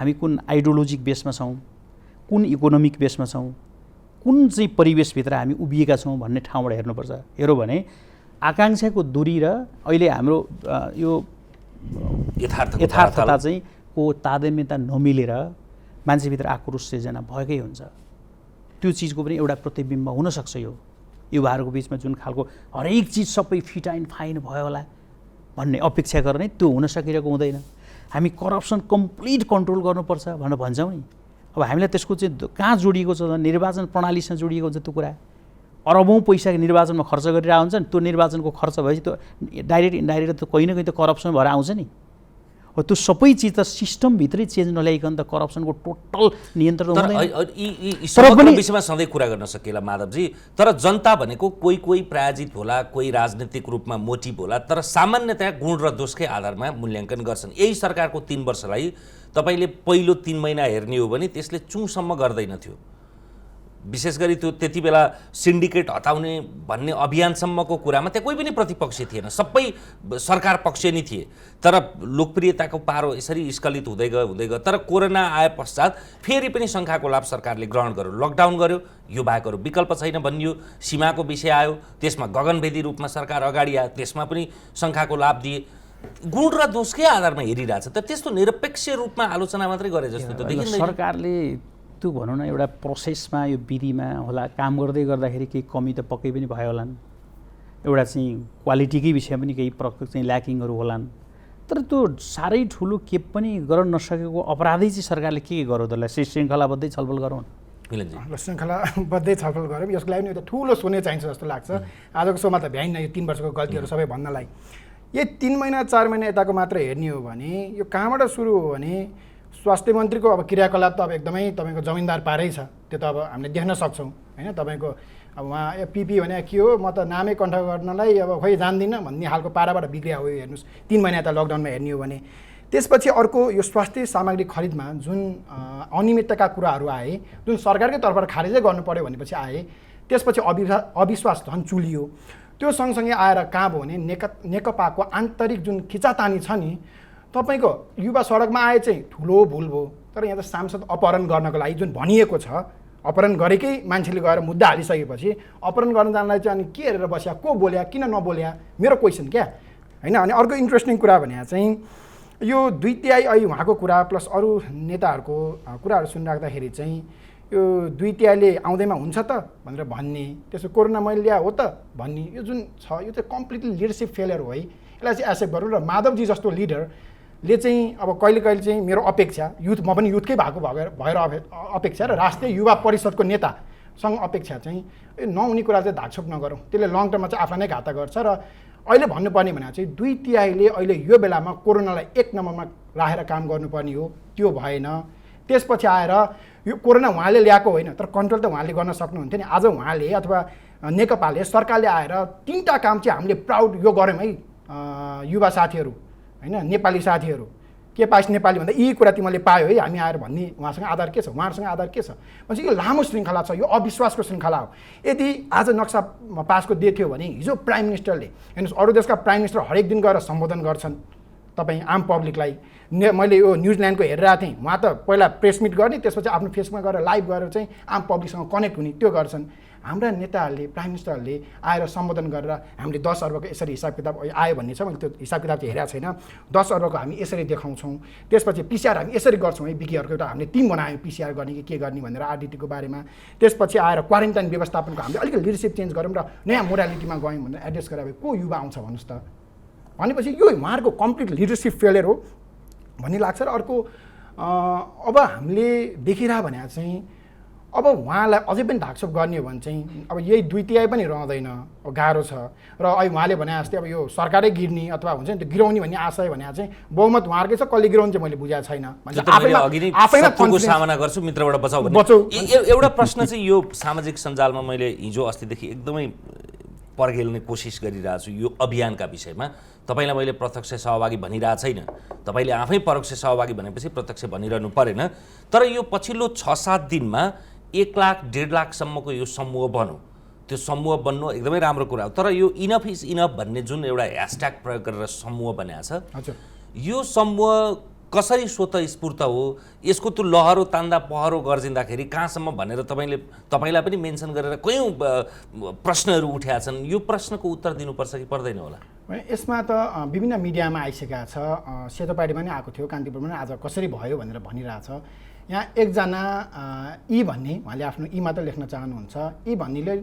हामी कुन आइडियोलोजिक बेसमा छौँ, कुन इकोनोमिक बेसमा छौँ, कुन चाहिँ परिवेशभित्र हामी उभिएका छौँ भन्ने ठाउँबाट हेर्नुपर्छ। हेऱ्यो भने आकाङ्क्षाको दूरी र अहिले हाम्रो यो यथार्थता चाहिँ को तादात्म्यता नमिलेर मान्छेभित्र आक्रोश सिर्जना भएकै हुन्छ। त्यो चिजको पनि एउटा प्रतिबिम्ब हुनसक्छ। यो युवाहरूको बिचमा जुन खालको हरेक चिज सबै फिट एन्ड फाइन भयो होला भन्ने अपेक्षा गर्ने, त्यो हुन सकिरहेको हुँदैन। हामी करप्सन कम्प्लिट कन्ट्रोल गर्नुपर्छ भनेर भन्छौँ नि। अब हामीलाई त्यसको चाहिँ कहाँ जोडिएको छ? निर्वाचन प्रणालीसँग जोडिएको हुन्छ त्यो कुरा। अरबौँ पैसा निर्वाचनमा खर्च गरिरहेको हुन्छ नि, त्यो निर्वाचनको खर्च भएपछि त्यो डाइरेक्ट इन्डाइरेक्ट त कहीँ न कहीँ त करप्सन भएर आउँछ नि। हो त्यो सबै चिज त सिस्टमभित्रै चेन्ज नल्याइकन त करप्सनको टोटल नियन्त्रण हुँदैन। समग्र विषयमा सधैँ कुरा गर्न सकिएला माधवजी, तर जनता भनेको कोही पराजित होला, कोही राजनीतिक रूपमा मोटिभ होला, तर सामान्यतया गुण र दोषकै आधारमा मूल्याङ्कन गर्छन्। यही सरकारको 3 वर्षलाई तपाईँले पहिलो 3 महिना हेर्ने हो भने त्यसले चुङसम्म गर्दैनथ्यो। विशेष गरी त्यो त्यति बेला सिन्डिकेट हटाउने भन्ने अभियानसम्मको कुरामा त्यहाँ कोही पनि प्रतिपक्षी थिएन, सबै सरकार पक्ष नै थिए। तर लोकप्रियताको पारो यसरी स्खलित हुँदै गयो। तर कोरोना आए पश्चात फेरि पनि शङ्खाको लाभ सरकारले ग्रहण गर्यो, लकडाउन गर्यो, यो बाहेकहरू विकल्प छैन भनियो। सीमाको विषय आयो, त्यसमा गगनभेदी रूपमा सरकार अगाडि आयो, त्यसमा पनि शङ्खाको लाभ दिए। गुण र दोषकै आधारमा हेरिरहेछ त त्यस्तो निरपेक्ष रूपमा आलोचना मात्रै गरे जस्तो त देखिँदैन। सरकारले त्यो भनौँ न एउटा प्रोसेसमा यो विधिमा होला काम गर्दै गर्दाखेरि केही कमी त पक्कै पनि भयो होलान्। एउटा चाहिँ क्वालिटीकै विषयमा पनि केही चाहिँ ल्याकिङहरू होलान्। तर त्यो साह्रै ठुलो के पनि गर्न नसकेको अपराधी चाहिँ सरकारले के गर्यो त्यसलाई श्रृङ्खलाबद्धै छलफल गरौँ। श्रृङ्खलाबद्धै छलफल गरौँ। यसको लागि पनि एउटा ठुलो सुने चाहिन्छ जस्तो लाग्छ। आजको सोमा त भ्याइन यो 3 वर्षको गल्तीहरू सबै भन्नलाई। यो 3 महिना 4 महिना यताको मात्र हेर्ने हो भने यो कहाँबाट सुरु हो भने स्वास्थ्य मन्त्रीको अब क्रियाकलाप त अब एकदमै तपाईँको जमिनदार पारै छ। त्यो त अब हामीले देख्न सक्छौँ होइन। तपाईँको अब उहाँ पिपी भने के हो, म त नामै कण्ठ गर्नलाई अब खोइ जान्दिनँ भन्ने खालको पाराबाट बिग्रिया हो। हेर्नुहोस् 3 महिना त लकडाउनमा हेर्ने हो भने। त्यसपछि अर्को यो स्वास्थ्य सामग्री खरिदमा जुन अनियमितताका कुराहरू आए, जुन सरकारकै तर्फबाट खारेजै गर्नु पर्यो भनेपछि आए, त्यसपछि अविश्वास झन् चुलियो। त्यो सँगसँगै आएर कहाँ भयो भने नेकपाको आन्तरिक जुन खिचातानी छ नि, तपाईँको युवा सडकमा आए चाहिँ ठुलो भुल भयो। तर यहाँ त सांसद अपहरण गर्नको लागि जुन भनिएको छ, अपहरण गरेकै मान्छेले गएर मुद्दा हालिसकेपछि अपहरण गर्न जानलाई चाहिँ अनि के हेरेर बस्या, को बोल्या, किन नबोल्या, मेरो क्वेसन क्या होइन। अनि अर्को इन्ट्रेस्टिङ कुरा भने चाहिँ यो 2/3 अहिले उहाँको कुरा प्लस अरू नेताहरूको कुराहरू सुनिराख्दाखेरि चाहिँ यो 2/3 आउँदैमा हुन्छ त भनेर भन्ने, त्यसो कोरोना मैले ल्या हो त भन्ने, यो जुन छ यो चाहिँ कम्प्लिटली लिडरसिप फेलियर हो है। यसलाई चाहिँ एक्सेप्ट गरौँ। र माधवजी जस्तो लिडरले चाहिँ अब कहिले चाहिँ मेरो अपेक्षा युथ, म पनि युथकै भएर अपेक्षा र राष्ट्रिय युवा परिषदको नेतासँग अपेक्षा चाहिँ नहुने कुरा चाहिँ धाकछोप नगरौँ। त्यसले लङ टर्ममा चाहिँ आफूलाई नै घाटा गर्छ। र अहिले भन्नुपर्ने भने चाहिँ 2/3 अहिले यो बेलामा कोरोनालाई 1 नम्बरमा राखेर काम गर्नुपर्ने हो, त्यो भएन। त्यसपछि आएर यो कोरोना उहाँले ल्याएको होइन, तर कन्ट्रोल त उहाँले गर्न सक्नुहुन्थ्यो नि। आज उहाँले अथवा नेकपाले सरकारले आएर 3टा काम चाहिँ हामीले प्राउड यो गऱ्यौँ है युवा साथीहरू होइन, नेपाली साथीहरू। के पाइस नेपाली भन्दा यी कुरा तिमीले पायो है हामी आएर भन्ने उहाँसँग आधार के छ, उहाँहरूसँग आधार के छ भन्छ। यो लामो श्रृङ्खला छ, यो अविश्वासको श्रृङ्खला हो। यदि आज नक्सा पासको डे थियो भने हिजो प्राइम मिनिस्टरले हेर्नुहोस्, अरू देशका प्राइम मिनिस्टर हरेक दिन गएर सम्बोधन गर्छन् तपाईँ आम पब्लिकलाई। मैले यो न्युजिल्यान्डको हेरिरहेको थिएँ, उहाँ त पहिला प्रेस मिट गर्ने, त्यसपछि आफ्नो फेसबुकमा गएर लाइभ गरेर चाहिँ आम पब्लिकसँग कनेक्ट हुने त्यो गर्छन्। हाम्रा नेताहरूले प्राइम मिनिस्टरहरूले आएर सम्बोधन गरेर हामीले 10 अर्बको यसरी हिसाब किताब आयो भन्ने छ। मैले त्यो हिसाब किताब चाहिँ हेरेको छैन। 10 अर्बको हामी यसरी देखाउँछौँ, त्यसपछि पिसिआर हामी यसरी गर्छौँ है, विकिहरूको एउटा हामीले टिम बनायौँ पिसिआर गर्ने कि के गर्ने भनेर आरडिटीको बारेमा। त्यसपछि आएर क्वारेन्टाइन व्यवस्थापनको हामीले अलिकति लिडरसिप चेन्ज गऱ्यौँ र नयाँ मोडालिटीमा गयौँ भनेर एड्रेस गरे को युवा आउँछ भन्नुहोस् त। भनेपछि यो उहाँहरूको कम्प्लिट लिडरसिप फेलियर हो भन्ने लाग्छ। र अर्को अब हामीले देखिरह भने चाहिँ अब उहाँलाई अझै पनि ढाकछोप गर्ने हो भने चाहिँ अब यही 2/3 पनि रहँदैन, गाह्रो छ। र अहिले उहाँले भने जस्तै अब यो सरकारै गिर्ने अथवा हुन्छ नि त्यो गिराउने भन्ने आशय भने चाहिँ बहुमत उहाँहरूकै छ, कसले गिराउने चाहिँ मैले बुझाएको छैन। आफैमा सामना गर्छु मित्रबाट बचाउ भन्ने एउटा प्रश्न चाहिँ यो सामाजिक सञ्जालमा मैले हिजो अस्तिदेखि एकदमै पर्खेल्ने कोसिस गरिरहेको छु यो अभियानका विषयमा। तपाईँलाई मैले प्रत्यक्ष सहभागी भनिरहेको छैन, तपाईँले आफै परोक्ष सहभागी भनेपछि प्रत्यक्ष भनिरहनु परेन। तर यो पछिल्लो 6-7 दिनमा 1 लाख 1.5 लाखसम्मको यो समूह बन्यो, त्यो समूह बन्नु एकदमै राम्रो कुरा हो। तर यो इनफ इज इनफ भन्ने जुन एउटा ह्यासट्याग प्रयोग गरेर समूह बनाएको छ, यो समूह कसरी स्वतःस्फूर्त हो, यसको त्यो लहरो तान्दा पहरो गर्जिँदाखेरि कहाँसम्म भनेर तपाईँलाई पनि मेन्सन गरेर कयौँ प्रश्नहरू उठेका छन्। यो प्रश्नको उत्तर दिनुपर्छ कि पर्दैन होला? यसमा त विभिन्न मिडियामा आइसकेका छ, सेतो पार्टीमा नै आएको थियो, कान्तिपुरमा नै आज कसरी भयो भनेर भनिरहेछ। यहाँ एकजना ई भन्ने, उहाँले आफ्नो ई मात्र लेख्न चाहनुहुन्छ, ई भन्नेले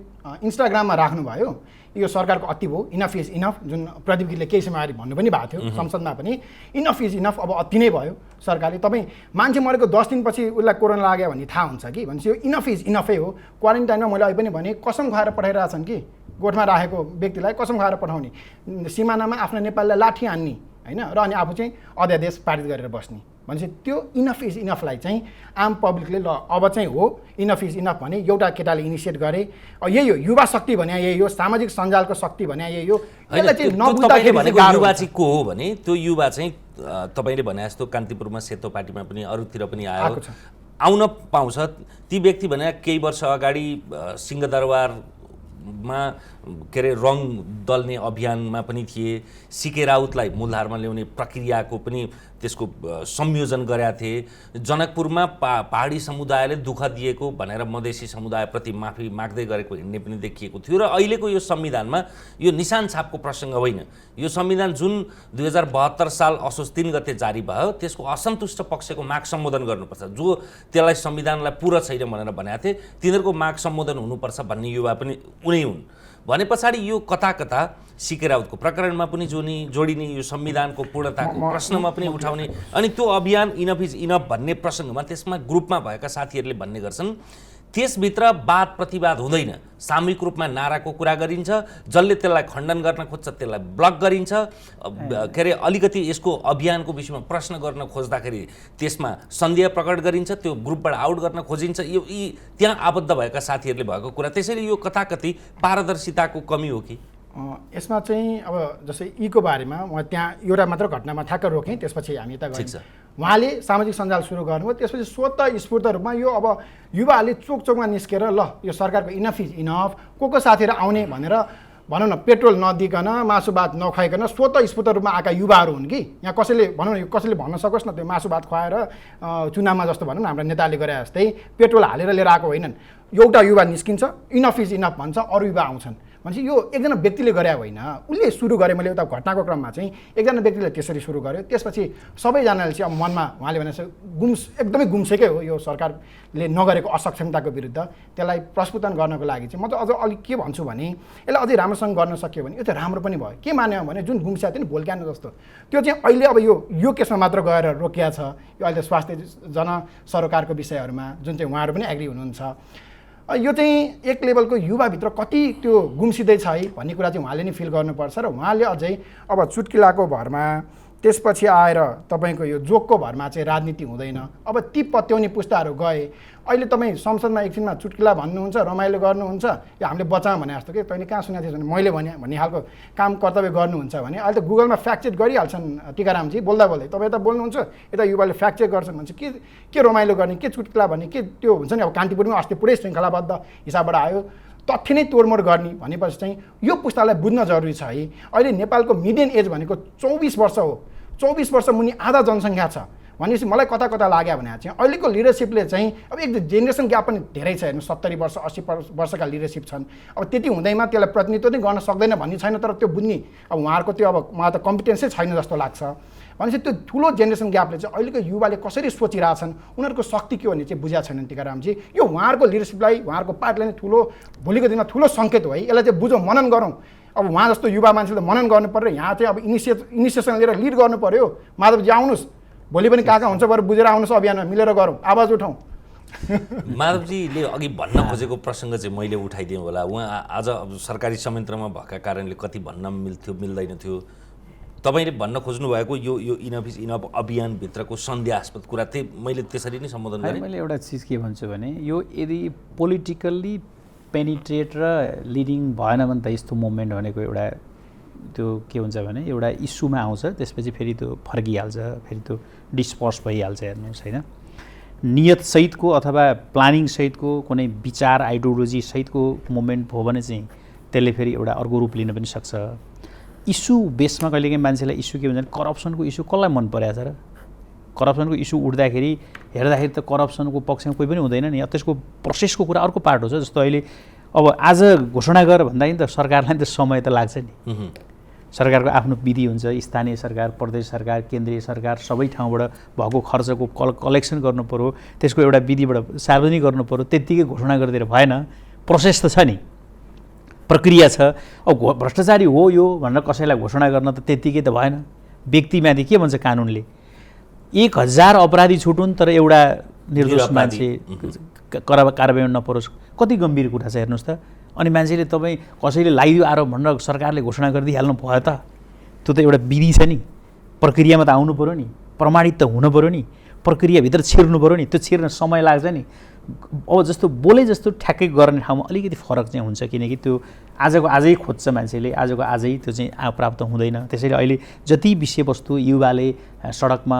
इन्स्टाग्राममा राख्नुभयो यो सरकारको अति भयो, इनफ इज इनफ, जुन प्रदीप गिरीले केही समय अगाडि भन्नु पनि भएको थियो संसदमा पनि, इनफ इज इनफ, अब अति नै भयो सरकारले। तपाईँ मान्छे मरेको 10 दिनपछि उसलाई कोरोना लाग्यो भन्ने थाहा हुन्छ कि भनेपछि यो इनफ इज इनफै हो। क्वारेन्टाइनमा मैले अहिले पनि भने कसम खुवाएर पठाइरहेछन् कि गोठमा राखेको व्यक्तिलाई कसम खुवाएर पठाउने, सिमानामा आफ्नो नेपाललाई लाठी हान्ने होइन, र अनि आफू चाहिँ अध्यादेश पारित गरेर बस्ने। भनेपछि त्यो इनफ इज इनफलाई चाहिँ आम पब्लिकले ल अब चाहिँ हो इनफ इज इनफ भने एउटा केटाले इनिसिएट गरे, यही हो युवा शक्ति भने, यही हो सामाजिक सञ्जालको शक्ति भने, यही हो। यसलाई चाहिँ नबुझ्दाखेरि भनेको युवा चाहिँ को हो भने त्यो युवा चाहिँ तपाईँले भने जस्तो कान्तिपुरमा सेतो पार्टीमा पनि अरूतिर पनि आउन पाउँछ। ती व्यक्ति भने केही वर्ष अगाडि सिंहदरबारमा के अरे रङ दल्ने अभियानमा पनि थिए, सिके राउतलाई मूलधारमा ल्याउने प्रक्रियाको पनि त्यसको संयोजन गरेका थिए। जनकपुरमा पहाडी समुदायले दुःख दिएको भनेर मधेसी समुदायप्रति माफी माग्दै गरेको हिँड्ने पनि देखिएको थियो। र अहिलेको यो संविधानमा यो निशान छापको प्रसङ्ग होइन, यो संविधान जुन 2072 साल असोज 3 गते जारी भयो त्यसको असन्तुष्ट पक्षको माग सम्बोधन गर्नुपर्छ। जो त्यसलाई संविधानलाई पुरा छैन भनेर भनेका थिए तिनीहरूको माग सम्बोधन हुनुपर्छ भन्ने युवा पनि उनै हुन्। भने पछाडि यो कता कता सिके राउतको प्रकरणमा पनि जोडिने, यो संविधानको पूर्णताको प्रश्नमा पनि उठाउने, अनि त्यो अभियान इनफ इज इनफ भन्ने प्रसङ्गमा त्यसमा ग्रुपमा भएका साथीहरूले भन्ने गर्छन् त्यसभित्र वाद प्रतिवाद हुँदैन, सामूहिक रूपमा नाराको कुरा गरिन्छ, जसले त्यसलाई खण्डन गर्न खोज्छ त्यसलाई ब्लक गरिन्छ, के अरे अलिकति यसको अभियानको विषयमा प्रश्न गर्न खोज्दाखेरि त्यसमा सन्देह प्रकट गरिन्छ, त्यो ग्रुपबाट आउट गर्न खोजिन्छ। यो त्यहाँ आबद्ध भएका साथीहरूले भएको कुरा। त्यसैले यो कथाकथि पारदर्शिताको कमी हो कि? यसमा चाहिँ अब जस्तै ईको बारेमा म त्यहाँ एउटा मात्र घटनामा ठ्याक्क रोकेँ, त्यसपछि हामी यता गयौँ। उहाँले सामाजिक सञ्जाल सुरु गर्नुभयो, त्यसपछि स्वतःस्फूर्त रूपमा यो अब युवाहरूले चोकमा निस्केर ल यो सरकारको इनफ इज इनफ, को साथीहरू आउने भनेर भनौँ न पेट्रोल नदिकन मासु भात नखुवाइकन स्वतःस्फूर्त रूपमा आएका युवाहरू हुन् कि। यहाँ कसैले भनौँ न यो कसैले भन्न सकोस् न त्यो मासु भात खुवाएर चुनावमा जस्तो भनौँ न हाम्रो नेताले गरे जस्तै पेट्रोल हालेर लिएर आएको होइनन्। एउटा युवा निस्किन्छ, इनफ इज इनफ भन्छ, अरू युवा आउँछन्। भनेपछि यो एकजना व्यक्तिले गरे होइन, उसले सुरु गरे। मैले एउटा घटनाको क्रममा चाहिँ एकजना व्यक्तिले त्यसरी सुरु गर्यो, त्यसपछि सबैजनाले चाहिँ अब मनमा उहाँले भने एकदमै गुम्सेकै हो यो सरकारले नगरेको असक्षमताको विरुद्ध। त्यसलाई प्रस्फुटन गर्नको लागि चाहिँ म त अझ अलिक के भन्छु भने यसलाई अझै राम्रोसँग गर्न सक्यो भने यो त राम्रो पनि भयो। के मान्यो भने जुन गुम्स्या थियो नि भोल्क्यानो जस्तो, त्यो चाहिँ अहिले अब यो केसमा मात्र गएर रोकिया छ। यो अहिले स्वास्थ्य जनसरोकारको विषयहरूमा जुन चाहिँ उहाँहरू पनि एग्री हुनुहुन्छ, यो चाहिँ एक लेभलको युवाभित्र कति त्यो गुम्सिँदैछ है भन्ने कुरा चाहिँ उहाँले नै फिल गर्नुपर्छ। र उहाँले अझै अब चुट्किलाको भरमा त्यसपछि आएर तपाईँको यो जोकको भरमा चाहिँ राजनीति हुँदैन। अब ती पत्याउने पुस्ताहरू गए, अहिले तपाईँ संसदमा एकछिनमा चुट्किला भन्नुहुन्छ, रमाइलो गर्नुहुन्छ, यो हामीले बचाऊँ भने जस्तो कि तैँले कहाँ सुनेको थिएछ भने मैले भने भन्ने खालको काम कर्तव्य गर्नुहुन्छ भने अहिले त गुगलमा फ्याक्ट चेक गरिहाल्छन् टीकारामजी बोल्दा बोल्दै। तपाईँ यता बोल्नुहुन्छ यता युवाले फ्याक्ट चेक गर्छन् भने के रमाइलो गर्ने, के चुट्किला भन्ने, के त्यो हुन्छ नि। अब कान्तिपुरमा अस्ति पुरै श्रृङ्खलाबद्ध हिसाबबाट आयो, तथ्य नै तोडमोड गर्ने भनेपछि चाहिँ यो पुस्तालाई बुझ्न जरुरी छ है। अहिले नेपालको मिडियन एज भनेको 24 वर्ष हो, 24 वर्ष मुनि आधा जनसङ्ख्या छ भनेपछि मलाई कता कता लाग्यो भने चाहिँ अहिलेको लिडरसिपले चाहिँ अब एक जेनेरेसन ग्याप पनि धेरै छ हेर्नु 70 वर्ष 80 वर्षका लिडरसिप छन् अब त्यति हुँदैमा त्यसलाई प्रतिनिधित्व नै गर्न सक्दैन भन्ने छैन तर त्यो बुझ्ने अब उहाँहरूको त्यो अब उहाँ त कम्पिटेन्सै छैन जस्तो लाग्छ भनेपछि त्यो ठुलो जेनेरेसन ग्यापले चाहिँ अहिलेको युवाले कसरी सोचिरहेछन् उनीहरूको शक्ति के हो भने चाहिँ बुझाएको छैनन् टिकारामजी यो उहाँहरूको लिडरसिपलाई उहाँहरूको पार्टीलाई नै ठुलो भोलिको दिनमा ठुलो सङ्केत हो है यसलाई चाहिँ बुझौँ मनन गरौँ अब उहाँ जस्तो युवा मान्छेले मनन गर्नु पर्यो यहाँ चाहिँ अब इनिसिएसन लिएर लिड गर्नु पर्यो माधवजी आउनुहोस् भोलि पनि कहाँ हुन्छ बरु बुझेर आउनुहोस् अभियानमा मिलेर गरौँ आवाज उठाउँ माधवजीले अघि भन्न खोजेको प्रसङ्ग चाहिँ मैले उठाइदिएँ होला उहाँ आज अब सरकारी संयन्त्रमा भएका कारणले कति भन्न मिल्थ्यो मिल्दैन थियो तपाईँले भन्न खोज्नु भएको यो इनफ इज इनफ अभियानभित्रको सन्देहास्पद कुरा त्यही मैले त्यसरी नै सम्बोधन गरेँ मैले एउटा चिज के भन्छु भने यो यदि पोलिटिकल्ली पेनिट्रेट र लिडिङ भएन भने त यस्तो मुभमेन्ट भनेको एउटा त्यो के हुन्छ भने एउटा इस्युमा आउँछ त्यसपछि फेरि त्यो फर्किहाल्छ फेरि त्यो डिस्पर्स भइहाल्छ हेर्नुहोस् होइन नियतसहितको अथवा प्लानिङसहितको कुनै विचार आइडियोलोजीसहितको मुभमेन्ट हो भने चाहिँ त्यसले फेरि एउटा अर्को रूप लिन पनि सक्छ इस्यु बेसमा कहिलेकाहीँ मान्छेलाई इस्यु के भन्छ करप्सनको इस्यु कसलाई मन परेको छ र करप्सनको इस्यु उठ्दाखेरि हेर्दाखेरि त करप्सनको पक्षमा कोही पनि हुँदैन नि त्यसको प्रोसेसको कुरा अर्को पार्ट हो जस्तो अहिले अब आज घोषणा गर भन्दाखेरि त सरकारलाई त समय त लाग्छ नि सरकारको आफ्नो विधि हुन्छ स्थानीय सरकार प्रदेश सरकार केन्द्रीय सरकार सबै ठाउँबाट भएको खर्चको कलेक्सन गर्नु पर्यो त्यसको एउटा विधिबाट सार्वजनिक गर्नु पर्यो त्यत्तिकै घोषणा गरिदिएर भएन प्रोसेस त छ नि प्रक्रिया छ अब भ्रष्टाचारी हो यो भनेर कसैलाई घोषणा गर्न त त्यत्तिकै त भएन व्यक्तिमाथि के भन्छ कानुनले 1000 अपराधी छुटुन् तर एउटा निर्दोष मान्छे कारबाही नपरोस् कति गम्भीर कुरा छ हेर्नुहोस् त अनि मान्छेले तपाईँ कसैले लगाइदियो आरोप भनेर सरकारले घोषणा गरिदिइहाल्नु भयो त त्यो त एउटा विधि छ नि प्रक्रियामा त आउनु पऱ्यो नि प्रमाणित त हुनु पऱ्यो नि प्रक्रियाभित्र छिर्नु पऱ्यो नि त्यो छिर्न समय लाग्छ नि अब जस्तो बोले जस्तो ठ्याक्कै गर्ने ठाउँमा अलिकति फरक चाहिँ हुन्छ किनकि त्यो आजको आजै खोज्छ मान्छेले आजको आजै त्यो चाहिँ प्राप्त हुँदैन त्यसैले अहिले जति विषयवस्तु युवाले सडकमा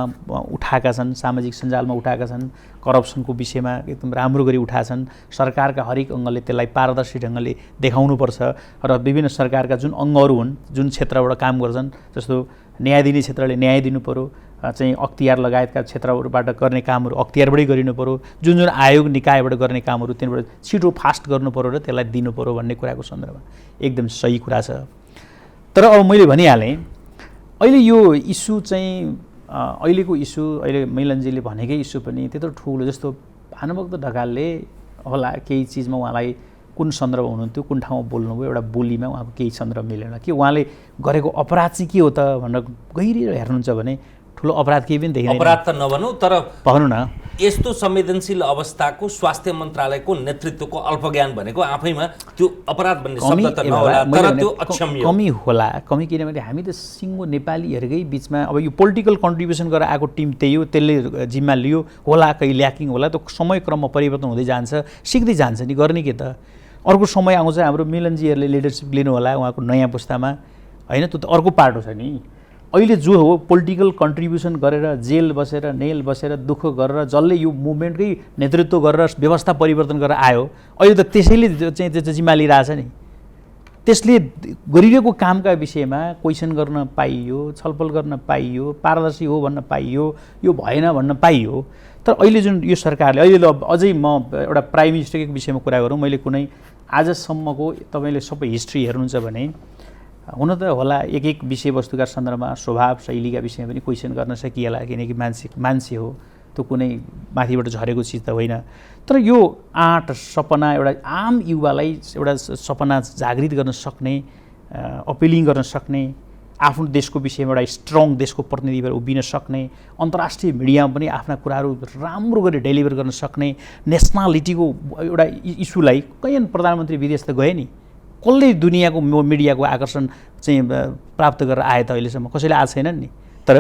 उठाएका छन् सामाजिक सञ्जालमा उठाएका छन् करप्सनको विषयमा एकदम राम्रो गरी उठाएका छन् सरकारका हरेक अङ्गले त्यसलाई पारदर्शी ढङ्गले देखाउनुपर्छ र विभिन्न सरकारका जुन अङ्गहरू हुन् जुन क्षेत्रबाट काम गर्छन् जस्तो न्याय दिने क्षेत्रले न्याय दिनु पऱ्यो चाहिँ अख्तियार लगायतका क्षेत्रहरूबाट गर्ने कामहरू अख्तियारबाटै गरिनु पऱ्यो जुन जुन आयोग निकायबाट गर्ने कामहरू त्यहाँबाट छिटो फास्ट गर्नु पऱ्यो र त्यसलाई दिनु पऱ्यो भन्ने कुराको सन्दर्भमा एकदम सही कुरा छ तर अब मैले भनिहालेँ अहिले यो इस्यु चाहिँ अहिलेको इस्यु अहिले मिलनजीले भनेकै इस्यु पनि त्यत्रो ठुलो जस्तो भानुभक्त ढकालले होला केही चिजमा उहाँलाई कुन सन्दर्भ हुनुहुन्थ्यो कुन ठाउँमा बोल्नुभयो एउटा बोलीमा उहाँको केही सन्दर्भ मिलेन कि उहाँले गरेको अपराध चाहिँ के हो त भनेर गहिरो हेर्नुहुन्छ भने ठुलो अपराध केही पनि देखिँदैन अपराध त नभनौँ तर भन्नु न यस्तो संवेदनशील अवस्थाको स्वास्थ्य मन्त्रालयको नेतृत्वको अल्पज्ञान भनेको आफैमा त्यो अपराध भन्ने शब्द त नहोला तर त्यो अक्षम्य कमी होला कमी किनभने हामी त सिङ्गो नेपालीहरूकै बिचमा अब यो पोलिटिकल कन्ट्रिब्युसन गरेर आएको टिम त्यही हो त्यसले जिम्मा लियो होला कहीँ ल्याकिङ होला त्यो समय क्रममा परिवर्तन हुँदै जान्छ सिक्दै जान्छ नि गर्ने के त अर्को समय आउँछ हाम्रो मिलनजीहरूले लिडरसिप लिनु होला उहाँको नयाँ पुस्तामा होइन त्यो त अर्को पार्ट हो छ नि अहिले जो हो पोलिटिकल कन्ट्रिब्युसन गरेर जेल बसेर नेल बसेर दुःख गरेर जसले यो मुभमेन्टकै नेतृत्व गरेर व्यवस्था परिवर्तन गरेर आयो अहिले त त्यसैले चाहिँ त्यो जिम्मा लिइरहेछ नि त्यसले गरिरहेको कामका विषयमा क्वेसन गर्न पाइयो छलफल गर्न पाइयो पारदर्शी हो भन्न पाइयो यो भएन भन्न पाइयो तर अहिले जुन यो सरकारले अहिले अझै म एउटा प्राइम मिनिस्टरको विषयमा कुरा गरौँ मैले कुनै आजसम्मको तपाईँले सबै हिस्ट्री हेर्नुहुन्छ भने हुन त होला एक एक विषयवस्तुका सन्दर्भमा स्वभाव शैलीका विषयमा पनि क्वेसन गर्न सकिएला किनकि मान्छे हो त्यो कुनै माथिबाट झरेको चिज त होइन तर यो आँट सपना एउटा आम युवालाई एउटा सपना जागृत गर्न सक्ने अपिलिङ गर्न सक्ने आफ्नो देशको विषयमा एउटा स्ट्रङ देशको प्रतिनिधि भएर उभिन सक्ने अन्तर्राष्ट्रिय मिडियामा पनि आफ्ना कुराहरू राम्रो गरी डेलिभर गर्न सक्ने नेसनालिटीको एउटा इस्युलाई कैयन प्रधानमन्त्री विदेश त गए नि कसले दुनियाँको मिडियाको आकर्षण चाहिँ प्राप्त गरेर आए त अहिलेसम्म कसैले आएको छैनन् नि तर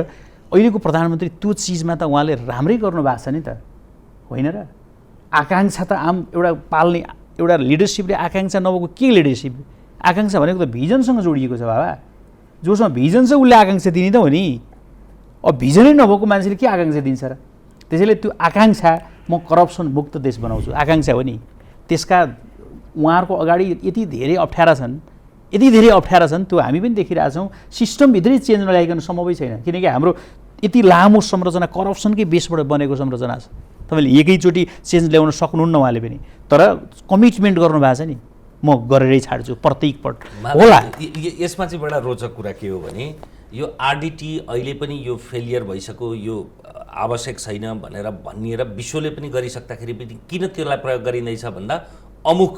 अहिलेको प्रधानमन्त्री त्यो चिजमा त उहाँले राम्रै गर्नु भएको छ नि त होइन र आकाङ्क्षा त आम एउटा पाल्ने एउटा लिडरसिपले आकाङ्क्षा नभएको के लिडरसिप आकाङ्क्षा भनेको त भिजनसँग जोडिएको छ बाबा जोसँग भिजन छ उसले आकाङ्क्षा दिने त हो नि अब भिजनै नभएको मान्छेले के आकाङ्क्षा दिन्छ र त्यसैले त्यो आकाङ्क्षा म करप्सन मुक्त देश बनाउँछु आकाङ्क्षा हो नि त्यसका उहाँहरूको अगाडि यति धेरै अप्ठ्यारा छन् त्यो हामी पनि देखिरहेछौँ सिस्टमभित्रै चेन्ज नल्याइकन सम्भवै छैन किनकि हाम्रो यति लामो संरचना करप्सनकै बेसबाट बनेको संरचना छ। तपाईँले एकैचोटि चेन्ज ल्याउन सक्नुहुन्न उहाँले पनि, तर कमिटमेन्ट गर्नुभएको छ नि, म गरेरै छाड्छु प्रत्येक पट होला। यसमा चाहिँ बडा रोचक कुरा के हो भने यो आरडिटी अहिले पनि यो फेलियर भइसक्यो, यो आवश्यक छैन भनेर भनिएर विश्वले पनि गरिसक्दाखेरि पनि किन त्यसलाई प्रयोग गरिँदैछ भन्दा अमुक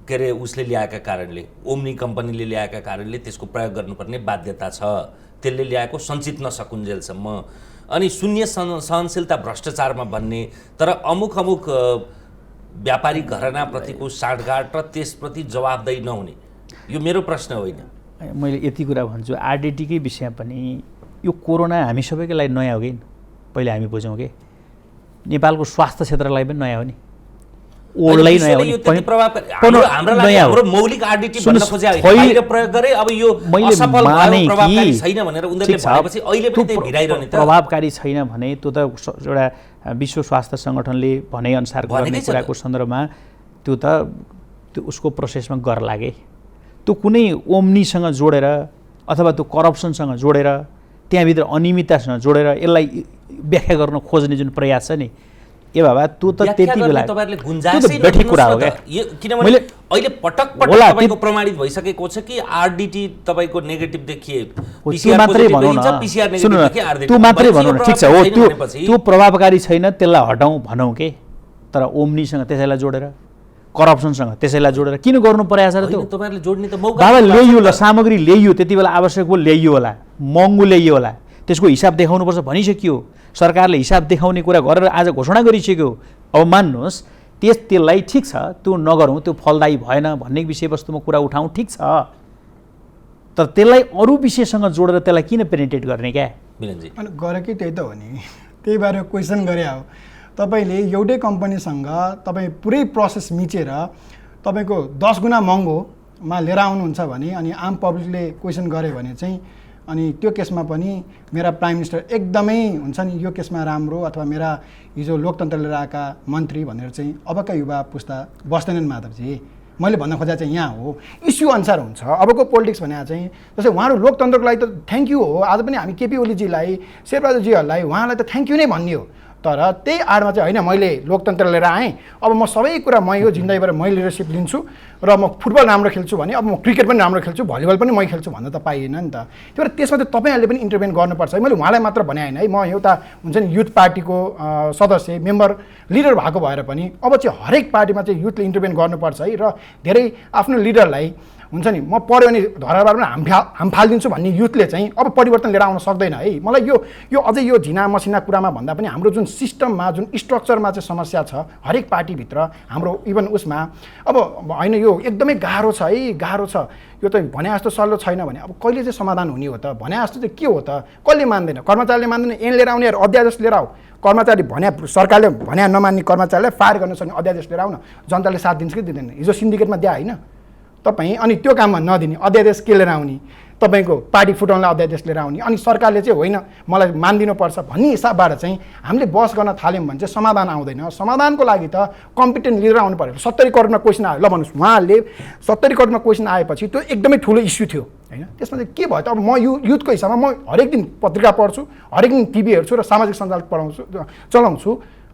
के अरे उसले ल्याएका कारणले, ओम्नी कम्पनीले ल्याएका कारणले त्यसको प्रयोग गर्नुपर्ने बाध्यता छ, त्यसले ल्याएको सञ्चित नसकुन्जेलसम्म। अनि शून्य सहनशीलता भ्रष्टाचारमा भन्ने, तर अमुक अमुक व्यापारिक घरानाप्रतिको साँठगाँठ र त्यसप्रति जवाबदेही नहुने, यो मेरो प्रश्न होइन। मैले यति कुरा भन्छु, आरडिटीकै विषय पनि यो कोरोना हामी सबैको लागि नयाँ हो कि पहिले हामी बुझौँ कि नेपालको स्वास्थ्य क्षेत्रलाई पनि नयाँ हो नि, ओल्डै नयाँ हो नि, हाम्रो मौलिक आरडिटी भन्न खोजे बाहिर प्रयोग गरे, अब यो असफल भयो, प्रभावकारी छैन भनेर उनीहरूले भनेपछि अहिले पनि त्यही भिराइरहने त। प्रभावकारी छैन भने त्यो त एउटा विश्व स्वास्थ्य सङ्गठनले भनेअनुसार गर्ने कुराको सन्दर्भमा त्यो त त्यो उसको प्रोसेसमा गर लागे। त्यो कुनै ओम्नीसँग जोडेर अथवा त्यो करप्सनसँग जोडेर त्यहाँभित्र अनियमिततासँग जोडेर यसलाई व्याख्या गर्न खोज्ने जुन प्रयास छ नि, ए बाबा त्यो त त्यति बेला तपाईहरुले गुन्जाइसै बेठी कुरा हो क्या। किनभने अहिले पटक तपाईको प्रमाणित भइसकेको छ कि आरडिटी तपाईको नेगेटिभ देखिए, पीसीआर मात्रै भनौँ न, पीसीआर नेगेटिभ देखिए आरडिटी त्यो मात्रै भनौँ न, ठीक छ, हो त्यो प्रभावकारी छैन त्यसलाई हटाउँ भनौँ के, तर ओम्नीसँग त्यसैलाई जोडेर करप्सनसँग त्यसैलाई जोडेर किन गर्नु परेको छ र? त्यो तपाईहरुले जोड्ने त मौका बाबा ल्याइयो होला, सामग्री ल्याइयो, त्यति बेला आवश्यक भयो ल्याइयो होला, महँगो ल्याइयो होला, त्यसको हिसाब देखाउनुपर्छ भनिसकियो, सरकारले हिसाब देखाउने कुरा गरेर आज घोषणा गरिसक्यो। अब मान्नुहोस् त्यसलाई ठिक छ, त्यो नगरौँ, त्यो फलदायी भएन भन्ने विषयवस्तुमा कुरा उठाउँ, ठिक छ, तर त्यसलाई अरू विषयसँग जोडेर त्यसलाई किन पेनिट्रेट गर्ने क्या? मिलनजी अनि गरेकै त्यही त हो नि, त्यही भएर क्वेसन गरे हो। तपाईँले एउटै कम्पनीसँग तपाईँ पुरै प्रोसेस मिचेर तपाईँको 10 गुणा महँगोमा लिएर आउनुहुन्छ भने अनि आम पब्लिकले क्वेसन गरे भने चाहिँ अनि त्यो केसमा पनि मेरा प्राइम मिनिस्टर एकदमै हुन्छ नि यो केसमा राम्रो, अथवा मेरा हिजो लोकतन्त्र लिएर आएका मन्त्री भनेर चाहिँ अबका युवा पुस्ता बस्दैनन्। माधवजी मैले भन्न खोजेको चाहिँ यहाँ हो, इस्यु अनुसार हुन्छ अबको पोलिटिक्स भने चाहिँ। जस्तै उहाँहरू लोकतन्त्रको लागि त थ्याङ्क यू हो, आज पनि हामी केपी ओलीजीलाई, शेरबहादुरजीहरूलाई उहाँलाई त थ्याङ्क यू नै भन्ने हो, तर त्यही आडमा चाहिँ होइन मैले लोकतन्त्र लिएर आएँ, अब म सबै कुरा म यो जिन्दगीबाट मै लिडरसिप लिन्छु र म फुटबल राम्रो खेल्छु भने अब म क्रिकेट पनि राम्रो खेल्छु, भलिबल पनि मै खेल्छु भन्न त पाइएन नि त। त्यही भएर त्यसमा त तपाईँहरूले पनि इन्टरभेन गर्नुपर्छ है। मैले उहाँलाई मात्र भने होइन है, म एउटा हुन्छ नि युथ पार्टीको सदस्य मेम्बर लिडर भएको भएर पनि अब चाहिँ हरेक पार्टीमा चाहिँ युथले इन्टरभेन गर्नुपर्छ है, र धेरै आफ्नो लिडरलाई हुन्छ नि म पढ्यो भने धराबारमा हाम फालिदिन्छु भन्ने युथले चाहिँ अब परिवर्तन लिएर आउन सक्दैन है। मलाई यो अझै यो झिना मसिना कुरामा भन्दा पनि हाम्रो जुन सिस्टममा जुन स्ट्रक्चरमा चाहिँ समस्या छ हरेक पार्टीभित्र हाम्रो इभन उसमा अब होइन यो एकदमै गाह्रो छ है, गाह्रो छ। यो त भने जस्तो सल्लो छैन भने अब कहिले चाहिँ समाधान हुने हो त? भने जस्तो चाहिँ के हो त? कसले मान्दैन? कर्मचारीले मान्दैन, ऐन लिएर आउने अध्यादेश लिएर आऊ, कर्मचारी भने सरकारले भने नमान्ने कर्मचारीलाई फायर गर्न सक्ने अध्यादेश लिएर आउन, जनताले साथ दिन्छ कि दिँदैन? हिजो सिन्डिकेटमा दिए होइन तपाईँ, अनि त्यो काममा नदिने अध्यादेश के लिएर आउने, तपाईँको पार्टी फुटाउनलाई अध्यादेश लिएर आउने, अनि सरकारले चाहिँ होइन मलाई मानिदिनुपर्छ भन्ने हिसाबबाट चाहिँ हामीले बस गर्न थाल्यौँ भने चाहिँ समाधान आउँदैन। समाधानको लागि त कम्पिटेन्ट लिएर आउनु पऱ्यो। 70 करोडमा क्वेसन आयो, ल भन्नुहोस्, उहाँहरूले 70 करोडमा क्वेसन आएपछि त्यो एकदमै ठुलो इस्यु थियो होइन। त्यसमा चाहिँ के भयो त? अब म युथको हिसाबमा म हरेक दिन पत्रिका पढ्छु, हरेक दिन टिभी हेर्छु र सामाजिक सञ्जाल चलाउँछु,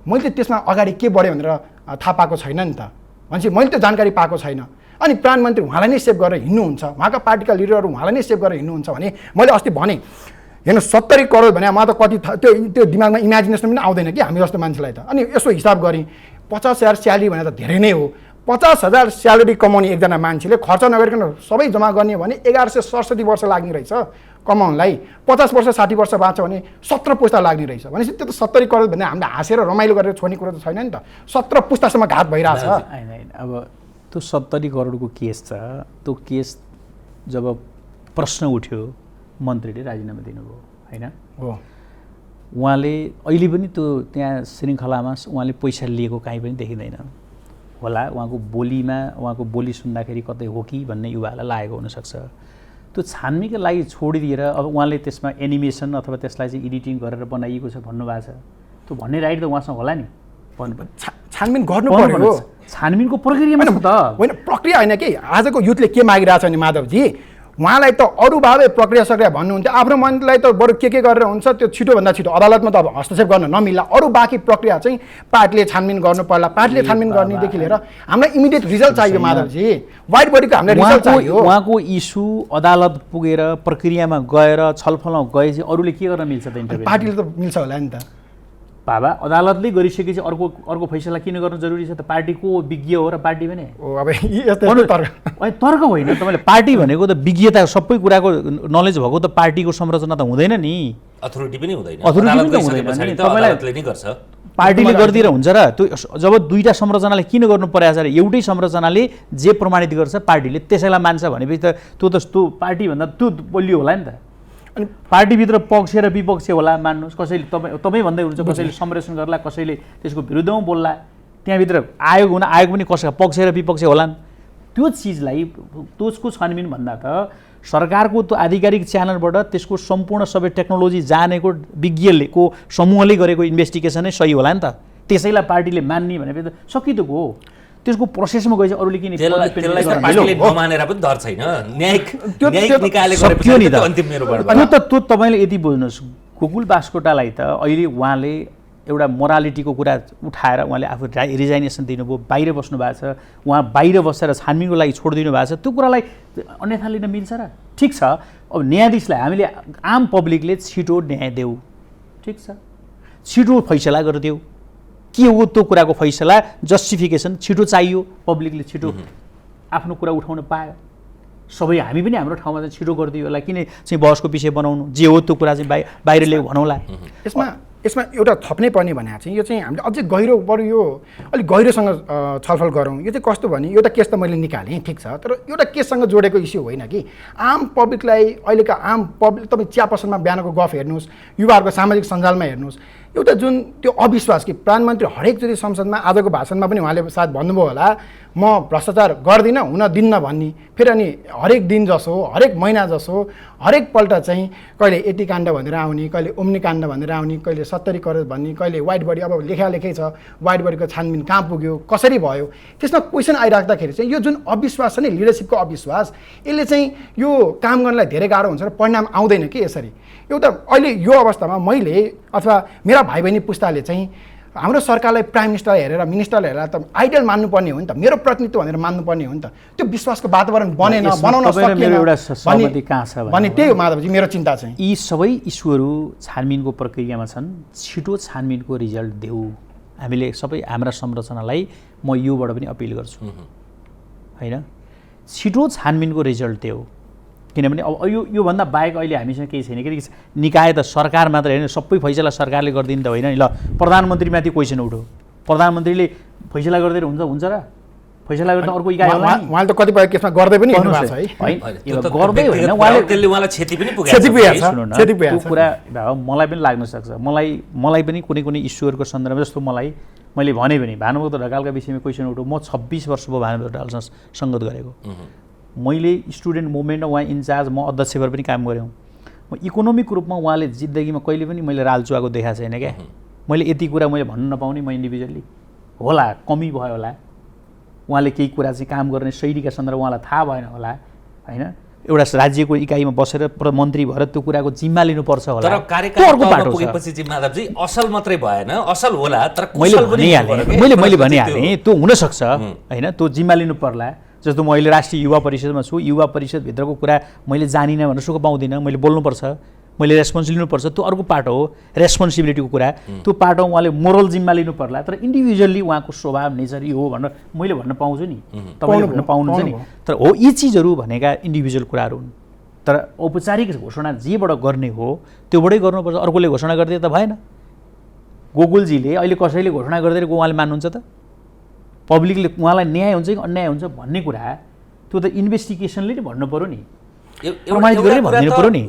मैले त्यसमा अगाडि के बढ्यो भनेर थाहा पाएको छैन नि त, भनेपछि मैले त जानकारी पाएको छैन। अनि प्रधानमन्त्री उहाँलाई नै सेभ गरेर हिँड्नुहुन्छ, उहाँका पार्टीका लिडरहरू उहाँलाई नै सेभ गरेर हिँड्नुहुन्छ भने मैले अस्ति भने हेर्नु 70 करोड भने म त कति त्यो दिमागमा इमेजिनेसन पनि आउँदैन कि हामी जस्तो मान्छेलाई त। अनि यसो हिसाब गरेँ 50,000 स्यालेरी भने त धेरै नै हो। 50,000 स्यालेरी कमाउने एकजना मान्छेले खर्च नगरिकन सबै जम्मा गर्ने भने 1167 वर्ष लाग्ने रहेछ कमाउनलाई। 50 वर्ष 60 वर्ष बाँच्यो भने 17 पुस्ता लाग्ने रहेछ। भनेपछि त्यो त 70 करोड भने हामीले हाँसेर रमाइलो गरेर छोड्ने कुरो त छैन नि त, 17 पुस्तासम्म घात भइरहेछ। अब त्यो 70 करोडको केस छ, त्यो केस जब प्रश्न उठ्यो मन्त्रीले राजीनामा दिनुभयो होइन हो। उहाँले अहिले पनि त्यो त्यहाँ श्रृङ्खलामा उहाँले पैसा लिएको काहीँ पनि देखिँदैन होला। उहाँको बोलीमा, उहाँको बोली सुन्दाखेरि कतै हो कि भन्ने युवाहरूलाई लागेको हुनसक्छ। त्यो छानबिनका लागि छोडिदिएर अब उहाँले त्यसमा एनिमेसन अथवा त्यसलाई चाहिँ एडिटिङ गरेर बनाइएको छ भन्नुभएको छ, त्यो भन्ने राइट त उहाँसँग होला नि। छानबिन गर्नु पर्यो, छानबिनको प्रक्रियामा त होइन प्रक्रिया होइन कि। आजको युथले के मागिरहेछ भने माधवजी उहाँलाई त अरू भावे प्रक्रिया सक्रिया भन्नुहुन्थ्यो, आफ्नो मनलाई त बरु के गरेर हुन्छ त्यो छिटोभन्दा छिटो अदालतमा त अब हस्तक्षेप गर्न नमिल्ला, अरू बाँकी प्रक्रिया चाहिँ पार्टीले छानबिन गर्नु पर्ला, पार्टीले छानबिन गर्नेदेखि लिएर हामीलाई इमिडिएट रिजल्ट चाहियो माधवजी, वाइट बडीको हामीलाई रिजल्ट चाहियो। उहाँको इस्यु अदालत पुगेर प्रक्रियामा गएर छलफलमा गएपछि अरूले के गर्न मिल्छ त? इन्टरभ्यू पार्टीले त मिल्छ होला नि त बाबा, अदालतले गरिसकेपछि अर्को फैसला किन गर्नु जरुरी छ त? पार्टीको विज्ञ हो र पार्टी पनि अब तर्क होइन। तपाईँले पार्टी भनेको त विज्ञता सबै कुराको नलेज भएको त पार्टीको संरचना त हुँदैन नि, अथोरिटी पनि हुँदैन, पार्टीले गरिदिएर हुन्छ र? त्यो जब दुईटा संरचनाले किन गर्नु परेको छ र एउटै संरचनाले जे प्रमाणित गर्छ पार्टीले त्यसैलाई मान्छ भनेपछि त त्यो पार्टीभन्दा त्यो बलियो होला नि त। अनि पार्टीभित्र पक्ष र विपक्ष होला मान्नुहोस्, कसैले तपाईँ भन्दै हुन्छ, कसैले संरक्षण गर्ला, कसैले त्यसको विरुद्धमा बोल्ला, त्यहाँभित्र आयोग हुन आयोग पनि कसैका पक्ष र विपक्ष होलान्। त्यो चिजलाई त्यसको छानबिन भन्दा त सरकारको त्यो आधिकारिक च्यानलबाट त्यसको सम्पूर्ण सबै टेक्नोलोजी जानेको विज्ञको समूहले गरेको इन्भेस्टिगेसनै सही होला नि त। त्यसैलाई पार्टीले मान्ने भनेपछि त सकिएको हो। त्यसको प्रोसेसमा गएपछि अरूले किन त्यो तपाईँले यति बुझ्नुहोस्, गोकुल बास्कोटालाई त अहिले उहाँले एउटा मोरालिटीको कुरा उठाएर उहाँले आफू रिजाइनेसन दिनुभयो, बाहिर बस्नु भएको छ, उहाँ बाहिर बसेर छानबिनको लागि छोडिदिनु भएको छ, त्यो कुरालाई अन्यथा लिन मिल्छ र? ठिक छ, अब न्यायाधीशलाई हामीले आम पब्लिकले छिटो न्याय देऊ, ठिक छ, छिटो फैसला गरिदेऊ, के हो त्यो कुराको फैसला जस्टिफिकेसन छिटो चाहियो, पब्लिकले छिटो आफ्नो कुरा उठाउन पायो। सबै हामी पनि हाम्रो ठाउँमा चाहिँ छिटो गरिदियो होला, किन चाहिँ बहसको विषय बनाउनु, जे हो त्यो कुरा चाहिँ बाहिर ल्याऊ भनौँला। यसमा एउटा थप्नै पर्ने भने चाहिँ यो चाहिँ हामीले अझै गहिरो बरु यो अलिक गहिरोसँग छलफल गरौँ। यो चाहिँ कस्तो भने एउटा केस त मैले निकालेँ, ठिक छ, तर एउटा केससँग जोडेको इस्यु होइन कि आम पब्लिकलाई अहिलेका आम पब्लिक तपाईँ चिया पसलमा बिहानको गफ हेर्नुहोस्, युवाहरूको सामाजिक सञ्जालमा हेर्नुहोस्, एउटा जुन त्यो अविश्वास कि प्रधानमन्त्री हरेकचोटि संसदमा आजको भाषणमा पनि उहाँले सायद भन्नुभयो होला म भ्रष्टाचार गर्दिनँ, हुन दिन्न भन्ने, फेरि अनि हरेक दिन जसो, हरेक महिना जसो, हरेकपल्ट चाहिँ कहिले 80 काण्ड भनेर आउने, कहिले ओम्नी काण्ड भनेर आउने, कहिले 70 करोड भन्ने, कहिले वाइट बडी, अब लेखै छ वाइट बडीको छानबिन कहाँ पुग्यो, कसरी भयो, त्यसमा क्वेसन आइराख्दाखेरि चाहिँ यो जुन अविश्वास छ नि, लिडरसिपको अविश्वास, यसले चाहिँ यो काम गर्नलाई धेरै गाह्रो हुन्छ र परिणाम आउँदैन कि यसरी। एउटा अहिले यो अवस्थामा मैले अथवा मेरा भाइ बहिनी पुस्ताले चाहिँ हाम्रो सरकारलाई प्राइम मिनिस्टरलाई हेरेर मिनिस्टरलाई हेरेर त आइडियल मान्नुपर्ने हो नि त, मेरो प्रतिनिधित्व भनेर मान्नुपर्ने हो नि त। त्यो विश्वासको वातावरण बनाउन सकेन भन्ने त्यही हो माधवजी मेरो चिन्ता चाहिँ। यी सबै इस्युहरू छानबिनको प्रक्रियामा छन्, छिटो छानबिनको रिजल्ट देऊ। हामीले सबै हाम्रा संरचनालाई म योबाट पनि अपिल गर्छु, होइन, छिटो छानबिनको रिजल्ट देऊ। किनभने अब योभन्दा बाहेक अहिले हामीसँग केही छैन, किनकि निकाय त सरकार मात्र होइन, सबै फैसला सरकारले गरिदिनु त होइन नि। ल प्रधानमन्त्रीमाथि क्वेसन उठो, प्रधानमन्त्रीले फैसला गरिदिएर हुन्छ र? फैसला गर्दा अर्को इकाइ होला नि। उहाँले त कतिपय केसमा गर्दै पनि हुनु भएको छ है, गर्दै होइन, उहाँले क्षति पनि पुगेको छ। त्यो कुरा मलाई पनि लाग्न सक्छ, मलाई पनि कुनै इस्युहरूको सन्दर्भमा जस्तो मैले भने पनि भानुभक्त ढकालका विषयमा क्वेसन उठो, म 26 वर्ष भयो भानुभक्त ढकालसँग सङ्गत गरेको, मैले स्टुडेन्ट मुभमेन्टमा उहाँ इन्चार्ज, म अध्यक्ष भएर पनि काम गऱ्यौँ। म इकोनोमिक रूपमा उहाँले जिन्दगीमा कहिले पनि मैले रालचुवाको देखाएको छैन क्या। मैले यति कुरा मैले भन्न नपाउने, म इन्डिभिजुअली होला कमी भयो होला, उहाँले केही कुरा चाहिँ काम गर्ने शैलीका सन्दर्भ उहाँलाई थाहा भएन होला, होइन, एउटा राज्यको इकाइमा बसेर मन्त्री भएर त्यो कुराको जिम्मा लिनुपर्छ होला। तर कार्यकालमा पुगेपछि चाहिँ माधवजी असल मात्रै भएन, असल होला, तर मैले भनिहालेँ त्यो हुनसक्छ, होइन, त्यो जिम्मा लिनु पर्ला। जस्तो म अहिले राष्ट्रिय युवा परिषदमा छु, युवा परिषदभित्रको कुरा मैले जानिनँ भनेर सुख पाउँदिनँ, मैले बोल्नुपर्छ, मैले रेस्पोन्स लिनुपर्छ, त्यो अर्को पार्ट हो रेस्पोन्सिबिलिटीको कुरा, त्यो पार्ट हो। उहाँले मोरल जिम्मा लिनु पर्ला, तर इन्डिभिजुअली उहाँको स्वभाव नेचर यो हो भनेर मैले भन्न पाउँछु नि, तपाईँले भन्न पाउनुहुन्छ नि। तर हो यी चिजहरू भनेका इन्डिभिजुअल कुराहरू हुन्, तर औपचारिक घोषणा जेबाट गर्ने हो त्योबाटै गर्नुपर्छ। अर्कोले घोषणा गरिदिए त भएन। गोकुलजीले अहिले कसैले घोषणा गरिदिएको उहाँले मान्नुहुन्छ त? पब्लिकले उहाँलाई न्याय हुन्छ कि अन्याय हुन्छ भन्ने कुरा त्यो त इन्भेस्टिगेसनले नै भन्नु पऱ्यो नि, प्रमाणित गरेर भनिदिनु पऱ्यो नि।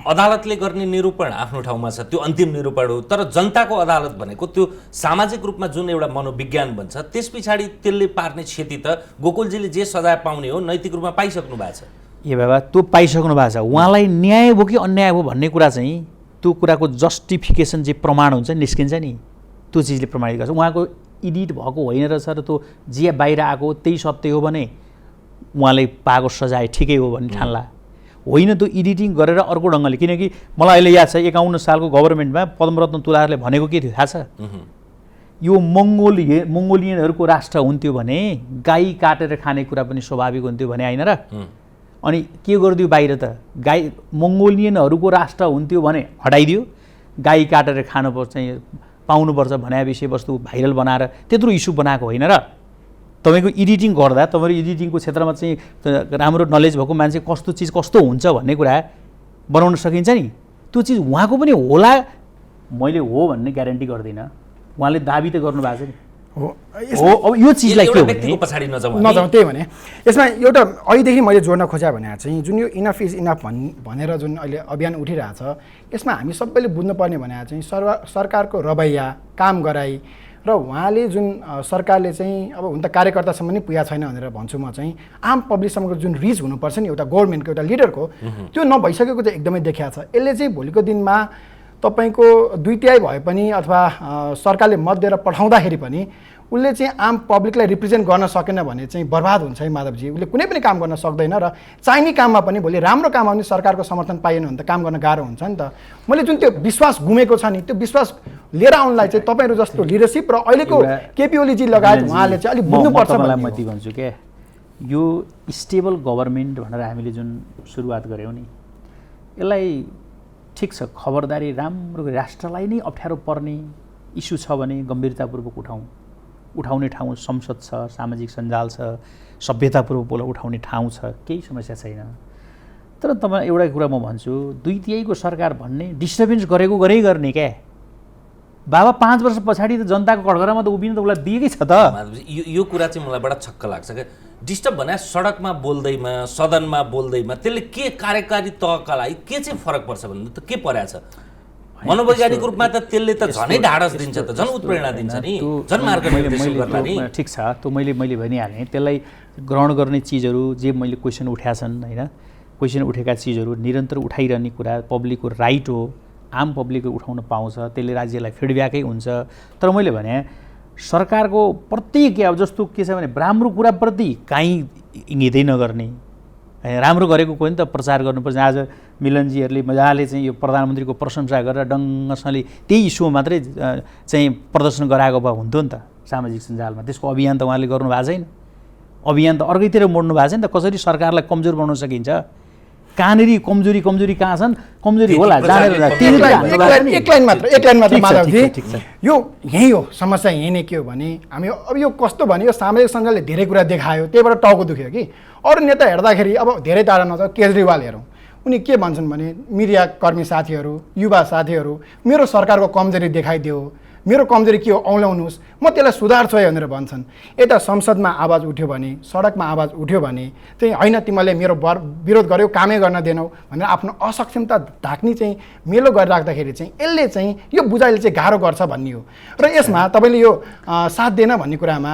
अदालतले गर्ने निरूपण आफ्नो ठाउँमा छ, त्यो अन्तिम निरूपण हो, तर जनताको अदालत भनेको त्यो सामाजिक रूपमा जुन एउटा मनोविज्ञान बन्छ त्यस पछाडि त्यसले पार्ने क्षति त गोकुलजीले जे सजाय पाउने हो नैतिक रूपमा पाइसक्नु भएको छ। ए बाबा, त्यो पाइसक्नु भएको छ, उहाँलाई न्याय भयो कि अन्याय भयो भन्ने कुरा चाहिँ त्यो कुराको जस्टिफिकेसन जे प्रमाण हुन्छ निस्किन्छ नि, त्यो चिजले प्रमाणित गर्छ। उहाँको एडिट भएको होइन रहेछ र त्यो जे बाहिर आएको त्यही सत्य हो भने उहाँले पाएको सजाय ठिकै हो भन्ने ठान्ला। होइन त्यो एडिटिङ गरेर अर्को ढङ्गले। किनकि मलाई अहिले याद छ 51 सालको गभर्मेन्टमा पद्मरत्न तुलारले भनेको के थियो थाहा छ? यो मङ्गोलियनहरूको राष्ट्र हुन्थ्यो भने गाई काटेर खाने कुरा पनि स्वाभाविक हुन्थ्यो भने होइन र? अनि के गरिदियो बाहिर त? गाई मङ्गोलियनहरूको राष्ट्र हुन्थ्यो भने हटाइदियो, गाई काटेर खानुपर्छ चाहिँ पाउनुपर्छ भने विषयवस्तु भाइरल बनाएर त्यत्रो इस्यु बनाएको होइन र? तपाईँको एडिटिङ गर्दा तपाईँको एडिटिङको क्षेत्रमा चाहिँ राम्रो नलेज भएको मान्छे कस्तो चिज कस्तो हुन्छ भन्ने कुरा बनाउन सकिन्छ नि। त्यो चिज उहाँको पनि होला, मैले हो भन्ने ग्यारेन्टी गर्दिनँ, उहाँले दाबी त गर्नुभएको छ नि। हो अब यो चिजलाई के व्यक्तिको पछाडि नजाउँ त्यही भने यसमा एउटा अहिलेदेखि मैले जोड्न खोजेँ भने चाहिँ जुन यो इनफ इज इनफ भनेर जुन अहिले अभियान उठिरहेछ, यसमा हामी सबैले बुझ्नुपर्ने भने चाहिँ सरकारको रवैया, काम गराइ र उहाँले जुन सरकारले चाहिँ अब हुन त कार्यकर्तासम्म नि पुगेको छैन भनेर भन्छु म चाहिँ, आम पब्लिकसम्मको जुन रिच हुनुपर्छ नि एउटा गभर्मेन्टको एउटा लिडरको, त्यो नभइसकेको चाहिँ एकदमै देखिएको छ। यसले चाहिँ भोलिको दिनमा तपाईँको 2/3 भए पनि अथवा सरकारले मत दिएर पठाउँदाखेरि पनि उसले चाहिँ आम पब्लिकलाई रिप्रेजेन्ट गर्न सकेन भने चाहिँ बर्बाद हुन्छ है माधवजी। उसले कुनै पनि काम गर्न सक्दैन र चाहिने काममा पनि भोलि राम्रो काममा पनि सरकारको समर्थन पाइएन भने त काम गर्न गाह्रो हुन्छ नि त। मैले जुन त्यो विश्वास गुमेको छ नि, त्यो विश्वास लिएर आउनलाई चाहिँ तपाईँहरू जस्तो लिडरसिप र अहिलेको केपी ओलीजी लगायत उहाँले चाहिँ अलिक बुझ्नुपर्छ मलाई म भन्छु क्या, यो स्टेबल गभर्मेन्ट भनेर हामीले जुन सुरुवात गऱ्यौँ नि, यसलाई ठिक छ खबरदारी राम्रो राष्ट्रलाई नै अप्ठ्यारो पर्ने इस्यु छ भने गम्भीरतापूर्वक उठाउने ठाउँ संसद छ, सामाजिक सञ्जाल छ, सभ्यतापूर्वक बोला उठाउने ठाउँ छ, केही समस्या छैन। तर तपाईँ एउटा कुरा म भन्छु, 2/3 सरकार भन्ने डिस्टर्बेन्स गरेको गरै गर्ने क्या। बाबा 5 वर्ष पछाडि त जनताको कठघरामा त उभिनु त उसलाई दिएकै छ त। यो कुरा चाहिँ मलाई बडा छक्क लाग्छ क्या। डिस्टर्ब भने सडकमा बोल्दैमा, सदनमा बोल्दैमा त्यसले के कार्यकारी तहका लागि के चाहिँ फरक पर्छ भन्नु त के परेछ? मनोवैज्ञानिक रूपमा त त्यसले त झनै ढाडस दिन्छ त, झन् उत्प्रेरणा दिन्छ नि, झन् मार्गदर्शन गर्ला नि। ठिक छ, त्यो मैले भनिहालेँ। त्यसलाई ग्रहण गर्ने चिजहरू जे मैले क्वेसन उठाएका छन् होइन, क्वेसन उठेका चिजहरू निरन्तर उठाइरहने कुरा पब्लिकको राइट हो, आम पब्लिकले उठाउन पाउँछ, त्यसले राज्यलाई फिडब्याकै हुन्छ। तर मैले भने सरकारको प्रत्येक अब जस्तो के छ भने राम्रो कुराप्रति काहीँ इङ्गितै नगर्ने, राम्रो गरेको कोही नि त प्रचार गर्नुपर्छ। आज मिलनजीहरूले मजाले चाहिँ यो प्रधानमन्त्रीको प्रशंसा गरेर डङ्गसँगले त्यही इस्युमा मात्रै चाहिँ प्रदर्शन गराएको भए हुन्थ्यो नि त सामाजिक सञ्जालमा। त्यसको अभियान त उहाँले गर्नु भएको छैन, अभियान त अर्कैतिर मोड्नु भएको छैन त। कसरी सरकारलाई कमजोर बनाउन सकिन्छ, कहाँनिर कमजोरी कहाँ छन्, कमजोरी होला एक लाइन मात्र माधवजी, यो यही हो समस्या। यही नै के हो भने हामी अब यो कस्तो भने यो सामाजिक सञ्जालले धेरै कुरा देखायो, त्यहीबाट टाउको दुख्यो कि। अरू नेता हेर्दाखेरि अब धेरै टाढा नजाऊ, केजरीवाल हेरौँ, उनी के भन्छन् भने मिडियाकर्मी साथीहरू, युवा साथीहरू, मेरो सरकारको कमजोरी देखाइदियो, मेरो कमजोरी के हो औँल्याउनुहोस्, म त्यसलाई सुधार्छु है भनेर भन्छन्। यता संसदमा आवाज उठ्यो भने, सडकमा आवाज उठ्यो भने चाहिँ होइन तिमीले मेरो विरोध गर्यौ, कामै गर्न दिनौ भनेर आफ्नो असक्षमता ढाक्ने चाहिँ मेलो गरिराख्दाखेरि चाहिँ यसले चाहिँ यो बुझाइले चाहिँ गाह्रो गर्छ भन्ने हो। र यसमा तपाईँले यो साथ दिएन भन्ने कुरामा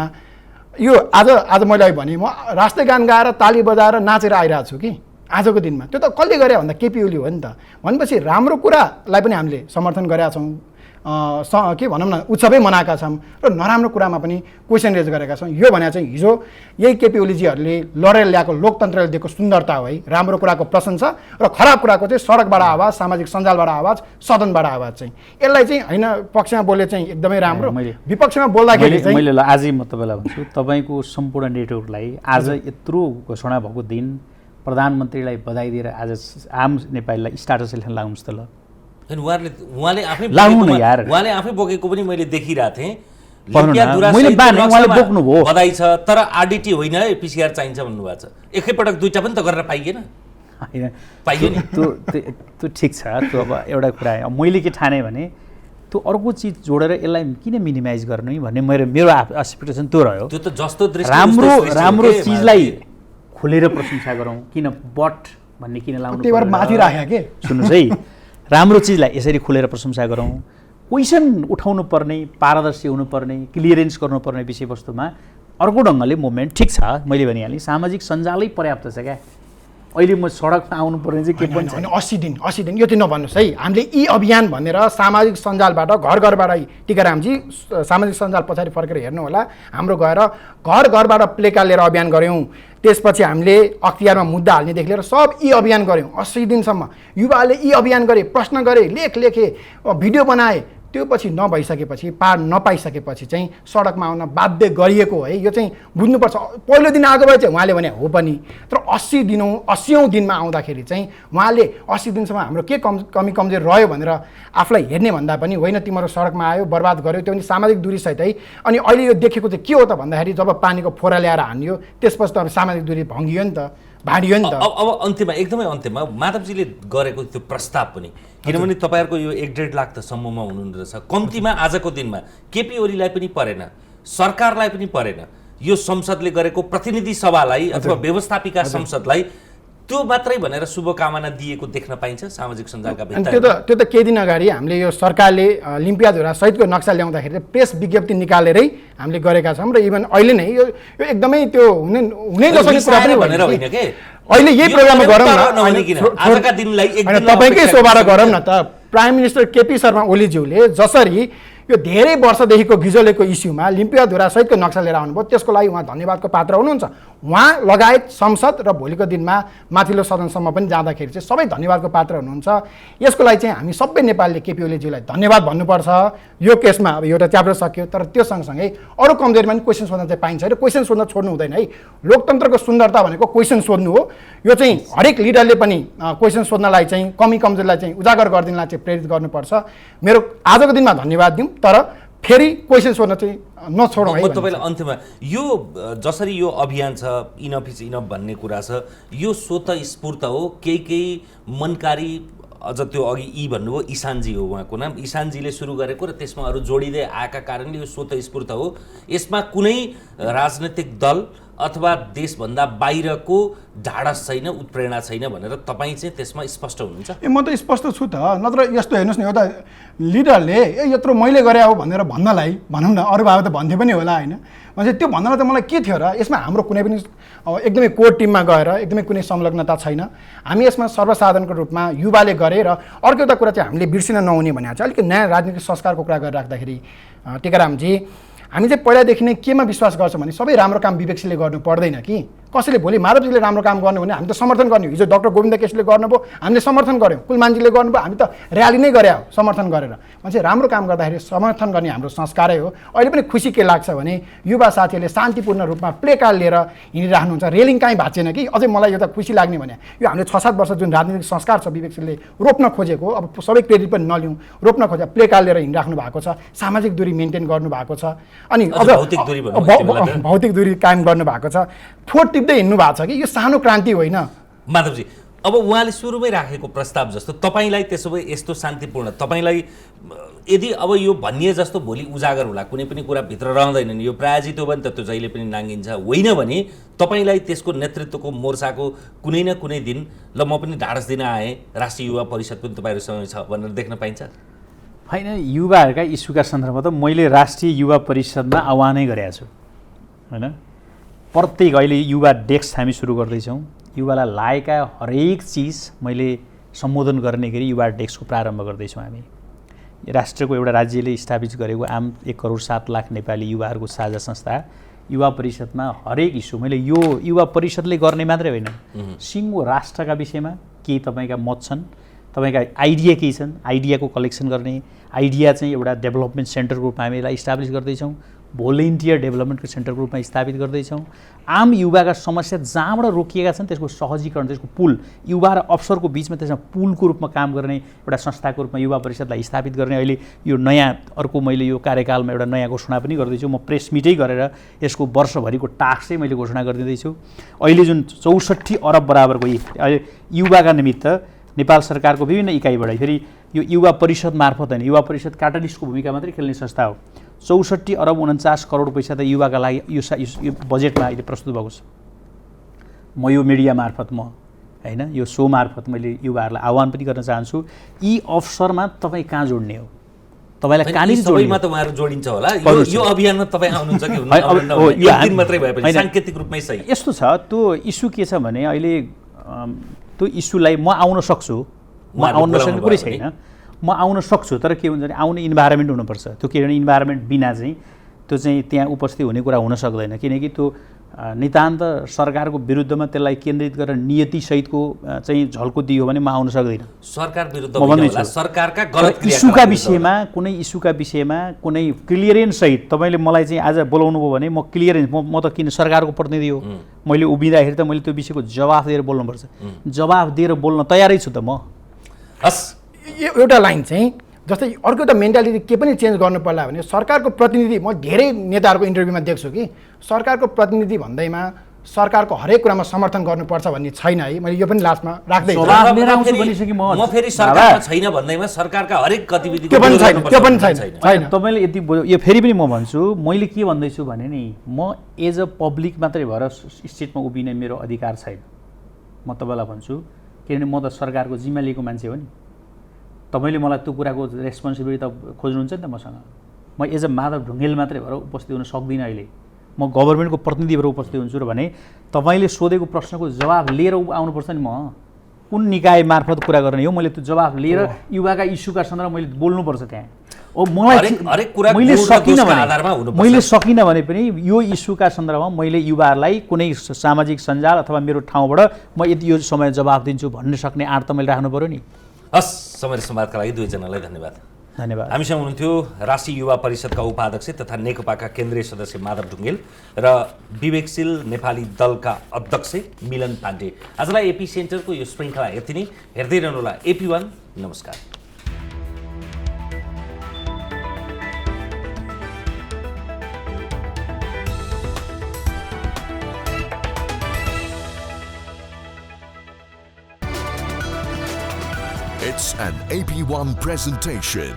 यो आज मैले भने म राष्ट्रिय गान गाएर ताली बजाएर नाचेर आइरहेको छु कि आजको दिनमा। त्यो त कसले गरे भन्दा केपी ओली हो नि त। भनेपछि राम्रो कुरालाई पनि हामीले समर्थन गरेका छौँ, के भनौँ न उत्सवै मनाएका छौँ, र नराम्रो कुरामा पनि क्वेसन रेज गरेका छौँ। यो भने चाहिँ हिजो यही केपी ओलीजीहरूले लडेर ल्याएको लोकतन्त्रले दिएको सुन्दरता हो है, राम्रो कुराको प्रशंसा र खराब कुराको चाहिँ सडकबाट आवाज, सामाजिक सञ्जालबाट आवाज, सदनबाट आवाज चाहिँ यसलाई चाहिँ होइन पक्षमा बोले चाहिँ एकदमै राम्रो, विपक्षमा बोल्दाखेरि चाहिँ मैले आजै म तपाईँलाई भन्छु, तपाईँको सम्पूर्ण नेटवर्कलाई आज यत्रो घोषणा भएको दिन प्रधानमन्त्रीलाई बधाई दिएर आज आम नेपालीलाई स्टाटस लेख्न लाग्नुहोस् त ल। उहाँले आफै बोकेको पनि मैले देखिरहेको थिएँ। बधाई छ, तर आरडिटी होइन है, पिसिआर चाहिन्छ भन्नुभएको छ। एकैपटक दुईटा पनि त गरेर पाइएन, पाइयो नि। त्यो ठिक छ। त्यो अब एउटा कुरा मैले के ठाने भने त्यो अर्को चिज जोडेर यसलाई किन मिनिमाइज गर्ने भन्ने मेरो एक्सपेक्टेसन त्यो रह्यो। त्यो त जस्तो राम्रो चिजलाई खोलेर प्रशंसा गरौँ, किन बट भन्ने किन लाउनु माथि राख्या के। सुन्नुहोस् है, राम्रो चिजलाई यसरी खोलेर प्रशंसा गरौँ, क्वेसन उठाउनु पर्ने, पारदर्शी हुनुपर्ने, क्लियरेन्स गर्नुपर्ने विषयवस्तुमा अर्को ढङ्गले मुभमेन्ट ठिक छ। मैले भनिहालेँ सामाजिक सञ्जालै पर्याप्त छ क्या। अहिले म सडकमा आउनु पर्ने चाहिँ के पनि होइन 80 दिन यो चाहिँ नभन्नुहोस् है। हामीले यी अभियान भनेर सामाजिक सञ्जालबाट घर घरबाटै टिकारामजी सामाजिक सञ्जाल पछाडि फर्केर हेर्नु होला, हाम्रो गएर घर घरबाट प्लेकार्ड लिएर अभियान गऱ्यौँ। त्यसपछि हामीले अख्तियारमा मुद्दा हाल्नेदेखि लिएर सब यी अभियान गऱ्यौँ। 80 दिनसम्म युवाले यी अभियान गरे, प्रश्न गरे, लेखे, भिडियो बनाए। त्यो पछि नभइसकेपछि, पार नपाइसकेपछि चाहिँ सडकमा आउन बाध्य गरिएको है। यो चाहिँ बुझ्नुपर्छ। पहिलो दिन आएको भए चाहिँ उहाँले भने हो पनि, तर 80औँ दिनमा आउँदाखेरि चाहिँ उहाँले 80 दिनसम्म हाम्रो के कमी कमजोरी रह्यो भनेर आफूलाई हेर्ने भन्दा पनि होइन, तिम्रो सडकमा आयो, बर्बाद गर्यो, त्यो पनि सामाजिक दूरीसहित है। अनि अहिले यो देखेको चाहिँ के हो त भन्दाखेरि जब पानीको फोरा ल्याएर हान्यो त्यसपछि त सामाजिक दूरी भङ्गियो नि त, भाँडियो नि त। अब अन्त्यमा, एकदमै अन्त्यमा माधवजीले गरेको त्यो प्रस्ताव पनि, किनभने तपाईँहरूको यो 1.5 लाख त सम्ममा हुनुहुँदो रहेछ, कम्तीमा आजको दिनमा केपी ओलीलाई पनि परेन, सरकारलाई पनि परेन, यो संसदले गरेको प्रतिनिधि सभालाई अथवा व्यवस्थापिका संसदलाई त्यो मात्रै भनेर शुभकामना दिएको देख्न पाइन्छ सामाजिक सञ्जालका भित्तामा। त्यो त केही दिन अगाडि हामीले यो सरकारले लिम्पियाधुरा सहितको नक्सा ल्याउँदाखेरि प्रेस विज्ञप्ति निकालेरै हामीले गरेका छौँ र इभन अहिले नै यो एकदमै त्यो हुनै नसक्ने कुरा पनि भनेर होइन के, अहिले यही प्रोग्राममा गरौँ न, आजका दिनलाई तपाईँकै शोभाएर गरौँ न त। प्राइम मिनिस्टर केपी शर्मा ओलीज्यूले जसरी यो धेरै वर्षदेखिको गिजोलेको इस्युमा लिम्पियाधुरा सहितको नक्सा लिएर आउनुभयो, त्यसको लागि उहाँ धन्यवादको पात्र हुनुहुन्छ। उहाँ लगायत संसद र भोलिको दिनमा माथिल्लो सदनसम्म पनि जाँदाखेरि चाहिँ सबै धन्यवादको पात्र हुनुहुन्छ। यसको लागि चाहिँ हामी सबै नेपालीले केपी ओलीज्यूलाई धन्यवाद भन्नुपर्छ। यो केसमा अब एउटा च्याप्टर सक्यो, तर त्यो सँगसँगै अरू कमजोरीमा पनि क्वेसन सोध्न चाहिँ पाइन्छ र क्वेसन सोध्न छोड्नु हुँदैन है। लोकतन्त्रको सुन्दरता भनेको क्वेसन सोध्नु हो। यो चाहिँ हरेक लिडरले पनि क्वेसन सोध्नलाई चाहिँ कमी कमजोरीलाई चाहिँ उजागर गरिदिनलाई चाहिँ प्रेरित गर्नुपर्छ। मेरो आजको दिनमा धन्यवाद दिउँ, तर फेरि क्वेसन सोध्न चाहिँ नछोडौँ है। तपाईँलाई अन्त्यमा यो जसरी यो अभियान छ, इनफ इज इनफ भन्ने कुरा छ, यो स्वतः स्फूर्त हो, केही मनकारी, अझ त्यो अघि भन्नुभयो ईशानजी हो उहाँको नाम, ईशानजीले सुरु गरेको र त्यसमा अरू जोडिँदै आएका कारणले यो स्वतः स्फूर्त हो। यसमा कुनै राजनैतिक दल अथवा देशभन्दा बाहिरको ढाडस छैन, उत्प्रेरणा छैन भनेर तपाईँ चाहिँ त्यसमा स्पष्ट हुनुहुन्छ? म त स्पष्ट छु त। नत्र यस्तो हेर्नुहोस् न, एउटा लिडरले यत्रो मैले गरे हो भनेर भन्नलाई भनौँ न, अरू भए त भन्थे पनि होला होइन, भने त्यो भन्नलाई त मलाई के थियो र? यसमा हाम्रो कुनै पनि एकदमै कोर टिममा गएर एकदमै कुनै संलग्नता छैन। हामी यसमा सर्वसाधारणको रूपमा युवाले गरे र अर्को एउटा कुरा चाहिँ हामीले बिर्सिन नहुने भने चाहिँ अलिकति नयाँ राजनीतिक संस्कारको कुरा गरिराख्दाखेरि टिकारामजी, हामी चाहिँ पहिलादेखि नै केमा विश्वास गर्छौँ भने सबै राम्रो काम विवेकशीले गर्नु पर्दैन कि। कसैले भोलि माधवजीले राम्रो काम गर्नु भने हामी त समर्थन गर्ने हो। हिजो डाक्टर गोविन्द केसीले गर्नुभयो, हामीले समर्थन गऱ्यौँ। कुलमानजीले गर्नुभयो, हामी त र्याली नै गरे हो समर्थन गरेर। मान्छे राम्रो काम गर्दाखेरि समर्थन गर्ने हाम्रो संस्कारै हो। अहिले पनि खुसी के लाग्छ भने युवा साथीहरूले शान्तिपूर्ण रूपमा प्लेकार्ड लिएर हिँडिराख्नुहुन्छ, रेलिङ काहीँ भाँचेन कि। अझै मलाई एउटा खुसी लाग्ने भने यो हामीले 6-7 वर्ष जुन राजनीतिक संस्कार छ विवेकशीले रोप्न खोजेको, अब सबै क्रेडिट पनि नलिउँ, रोप्न खोजेको प्लेकार्ड लिएर हिँडिराख्नु भएको छ, सामाजिक दूरी मेन्टेन गर्नुभएको छ, अनि अझ भौतिक दूरी कायम गर्नुभएको छ, फोट टिप्दै हिँड्नु भएको छ कि। यो सानो क्रान्ति होइन माधवजी। अब उहाँले सुरुमै राखेको प्रस्ताव जस्तो तपाईँलाई त्यसो भए यस्तो शान्तिपूर्ण, तपाईँलाई यदि अब यो भनिए जस्तो भोलि उजागर होला, कुनै पनि कुरा भित्र रहँदैन नि, यो प्रायजित हो भने त त्यो जहिले पनि नाङ्गिन्छ, होइन भने तपाईँलाई त्यसको नेतृत्वको मोर्चाको कुनै न कुनै दिन ल म पनि ढाडस दिन आएँ, राष्ट्रिय युवा परिषद पनि तपाईँहरूसँग छ भनेर देख्न पाइन्छ? होइन, युवाहरूका इस्युका सन्दर्भमा त मैले राष्ट्रिय युवा परिषदमा आह्वानै गरेको छु होइन। प्रत्येक अहिले युवा डेस्क हामी सुरु गर्दैछौँ। युवालाई लागेका हरेक चिज मैले सम्बोधन गर्ने गरी युवा डेस्कको प्रारम्भ गर्दैछौँ। हामी राष्ट्रको एउटा राज्यले स्थापित गरेको 1 करोड 7 लाख नेपाली युवाहरूको साझा संस्था युवा परिषदमा हरेक इस्यु मैले यो युवा परिषदले गर्ने मात्रै होइन, सिङ्गो राष्ट्रका विषयमा के तपाईँका मत छन्, तपाईँका आइडिया केही छन्, आइडियाको कलेक्सन गर्ने, आइडिया चाहिँ एउटा डेभलपमेन्ट सेन्टरको रूपमा हामी यसलाई इस्टाब्लिस गर्दैछौँ, भोलिन्टियर डेभलपमेन्टको सेन्टरको रूपमा स्थापित गर्दैछौँ। आम युवाका समस्या जहाँबाट रोकिएका छन् त्यसको सहजीकरण, त्यसको पुल, युवा र अफसरको बिचमा त्यसमा पुलको रूपमा काम गर्ने एउटा संस्थाको रूपमा युवा परिषदलाई स्थापित गर्ने अहिले यो नयाँ अर्को मैले यो कार्यकालमा एउटा नयाँ घोषणा पनि गर्दैछु। म प्रेस मिटै गरेर यसको वर्षभरिको टास्क चाहिँ मैले घोषणा गरिदिँदैछु। अहिले जुन 64 अरब बराबरको अहिले युवाका निमित्त नेपाल सरकारको विभिन्न इकाइबाट फेरि यो युवा परिषद मार्फत होइन, युवा परिषद क्याटालिस्टको भूमिका मात्रै खेल्ने संस्था हो। 64 अरब 49 करोड पैसा त युवाका लागि यो बजेटमा अहिले प्रस्तुत भएको छ। म यो मिडिया मार्फत होइन यो सो मार्फत मैले युवाहरूलाई आह्वान पनि गर्न चाहन्छु, यी अवसरमा तपाईँ कहाँ जोड्ने हो, तपाईँलाई कहाँनिर सबैमा त उहाँहरू जोडिन्छ होला। यो अभियानमा तपाईँ आउनुहुन्छ कि हुन्न? एक दिन मात्रै भए पनि साङ्केतिक रूपमै सही। यस्तो छ, त्यो इस्यु के छ भने अहिले त्यो इस्युलाई म आउन सक्छु, म आउन नसक्ने कुरै छैन, म आउन सक्छु, तर के हुन्छ भने आउने इन्भाइरोमेन्ट हुनुपर्छ। त्यो किनभने इन्भाइरोमेन्ट बिना चाहिँ त्यो चाहिँ त्यहाँ उपस्थित हुने कुरा हुन सक्दैन, किनकि त्यो नितान्त सरकारको विरुद्धमा त्यसलाई केन्द्रित गरेर नियतिसहितको चाहिँ झल्को दियो भने म आउन सक्दिनँ। सरकार विरुद्ध होला, सरकारका गलत इस्युका विषयमा कुनै इस्युका विषयमा कुनै क्लियरेन्ससहित तपाईँले मलाई चाहिँ आज बोलाउनु भयो भने म क्लियरेन्स म त किन सरकारको प्रतिनिधि हो, मैले उभिँदाखेरि त मैले त्यो विषयको जवाफ दिएर बोल्नुपर्छ, जवाफ दिएर बोल्न तयारै छु त म। हस्, एउटा लाइन चाहिँ जस्तै अर्को एउटा मेन्टालिटी के पनि चेन्ज गर्नु पर्ला भने सरकारको प्रतिनिधि, म धेरै नेताहरूको इन्टरभ्यूमा देख्छु कि सरकारको प्रतिनिधि भन्दैमा सरकारको हरेक कुरामा समर्थन गर्नुपर्छ भन्ने छैन है। मैले यो पनि लास्टमा राख्दै म फेरि सरकारमा छैन भन्दैमा सरकारका हरेक गतिविधि त्यो पनि छैन। तपाईँले यति यो फेरि पनि म भन्छु, मैले के भन्दैछु भने नि म एज अ पब्लिक मात्रै भएर स्टेटमा उभिने मेरो अधिकार छैन। म तपाईँलाई भन्छु, किनभने म त सरकारको जिम्मा लिएको मान्छे हो नि। तपाईँले मलाई त्यो कुराको रेस्पोन्सिबिलिटी त खोज्नुहुन्छ नि त मसँग। म एज अ माधव ढुङ्गेल मात्रै भएर उपस्थित हुन सक्दिनँ। अहिले म गभर्मेन्टको प्रतिनिधि भएर उपस्थित हुन्छु र भने तपाईँले सोधेको प्रश्नको जवाब लिएर आउनुपर्छ नि। म कुन निकाय मार्फत कुरा गर्ने हो, मैले त्यो जवाब लिएर युवाका इस्युका सन्दर्भमा मैले बोल्नुपर्छ त्यहाँ। मैले सकिनँ भने पनि यो इस्युका सन्दर्भमा मैले युवाहरूलाई कुनै सामाजिक सञ्जाल अथवा मेरो ठाउँबाट म यति यो समय जवाब दिन्छु भन्ने सक्ने आँट त मैले राख्नु पऱ्यो नि। हस्, समय र संवादका लागि दुवैजनालाई धन्यवाद। धन्यवाद। हामीसँग हुनुहुन्थ्यो राष्ट्रिय युवा परिषदका उपाध्यक्ष तथा नेकपाका केन्द्रीय सदस्य माधव ढुङ्गेल र विवेकशील नेपाली दलका अध्यक्ष मिलन पाण्डे। आजलाई एपी सेन्टरको यो श्रृङ्खला यति नै। हेर्दै रहनुहोला AP1। नमस्कार। It's an AP1 presentation.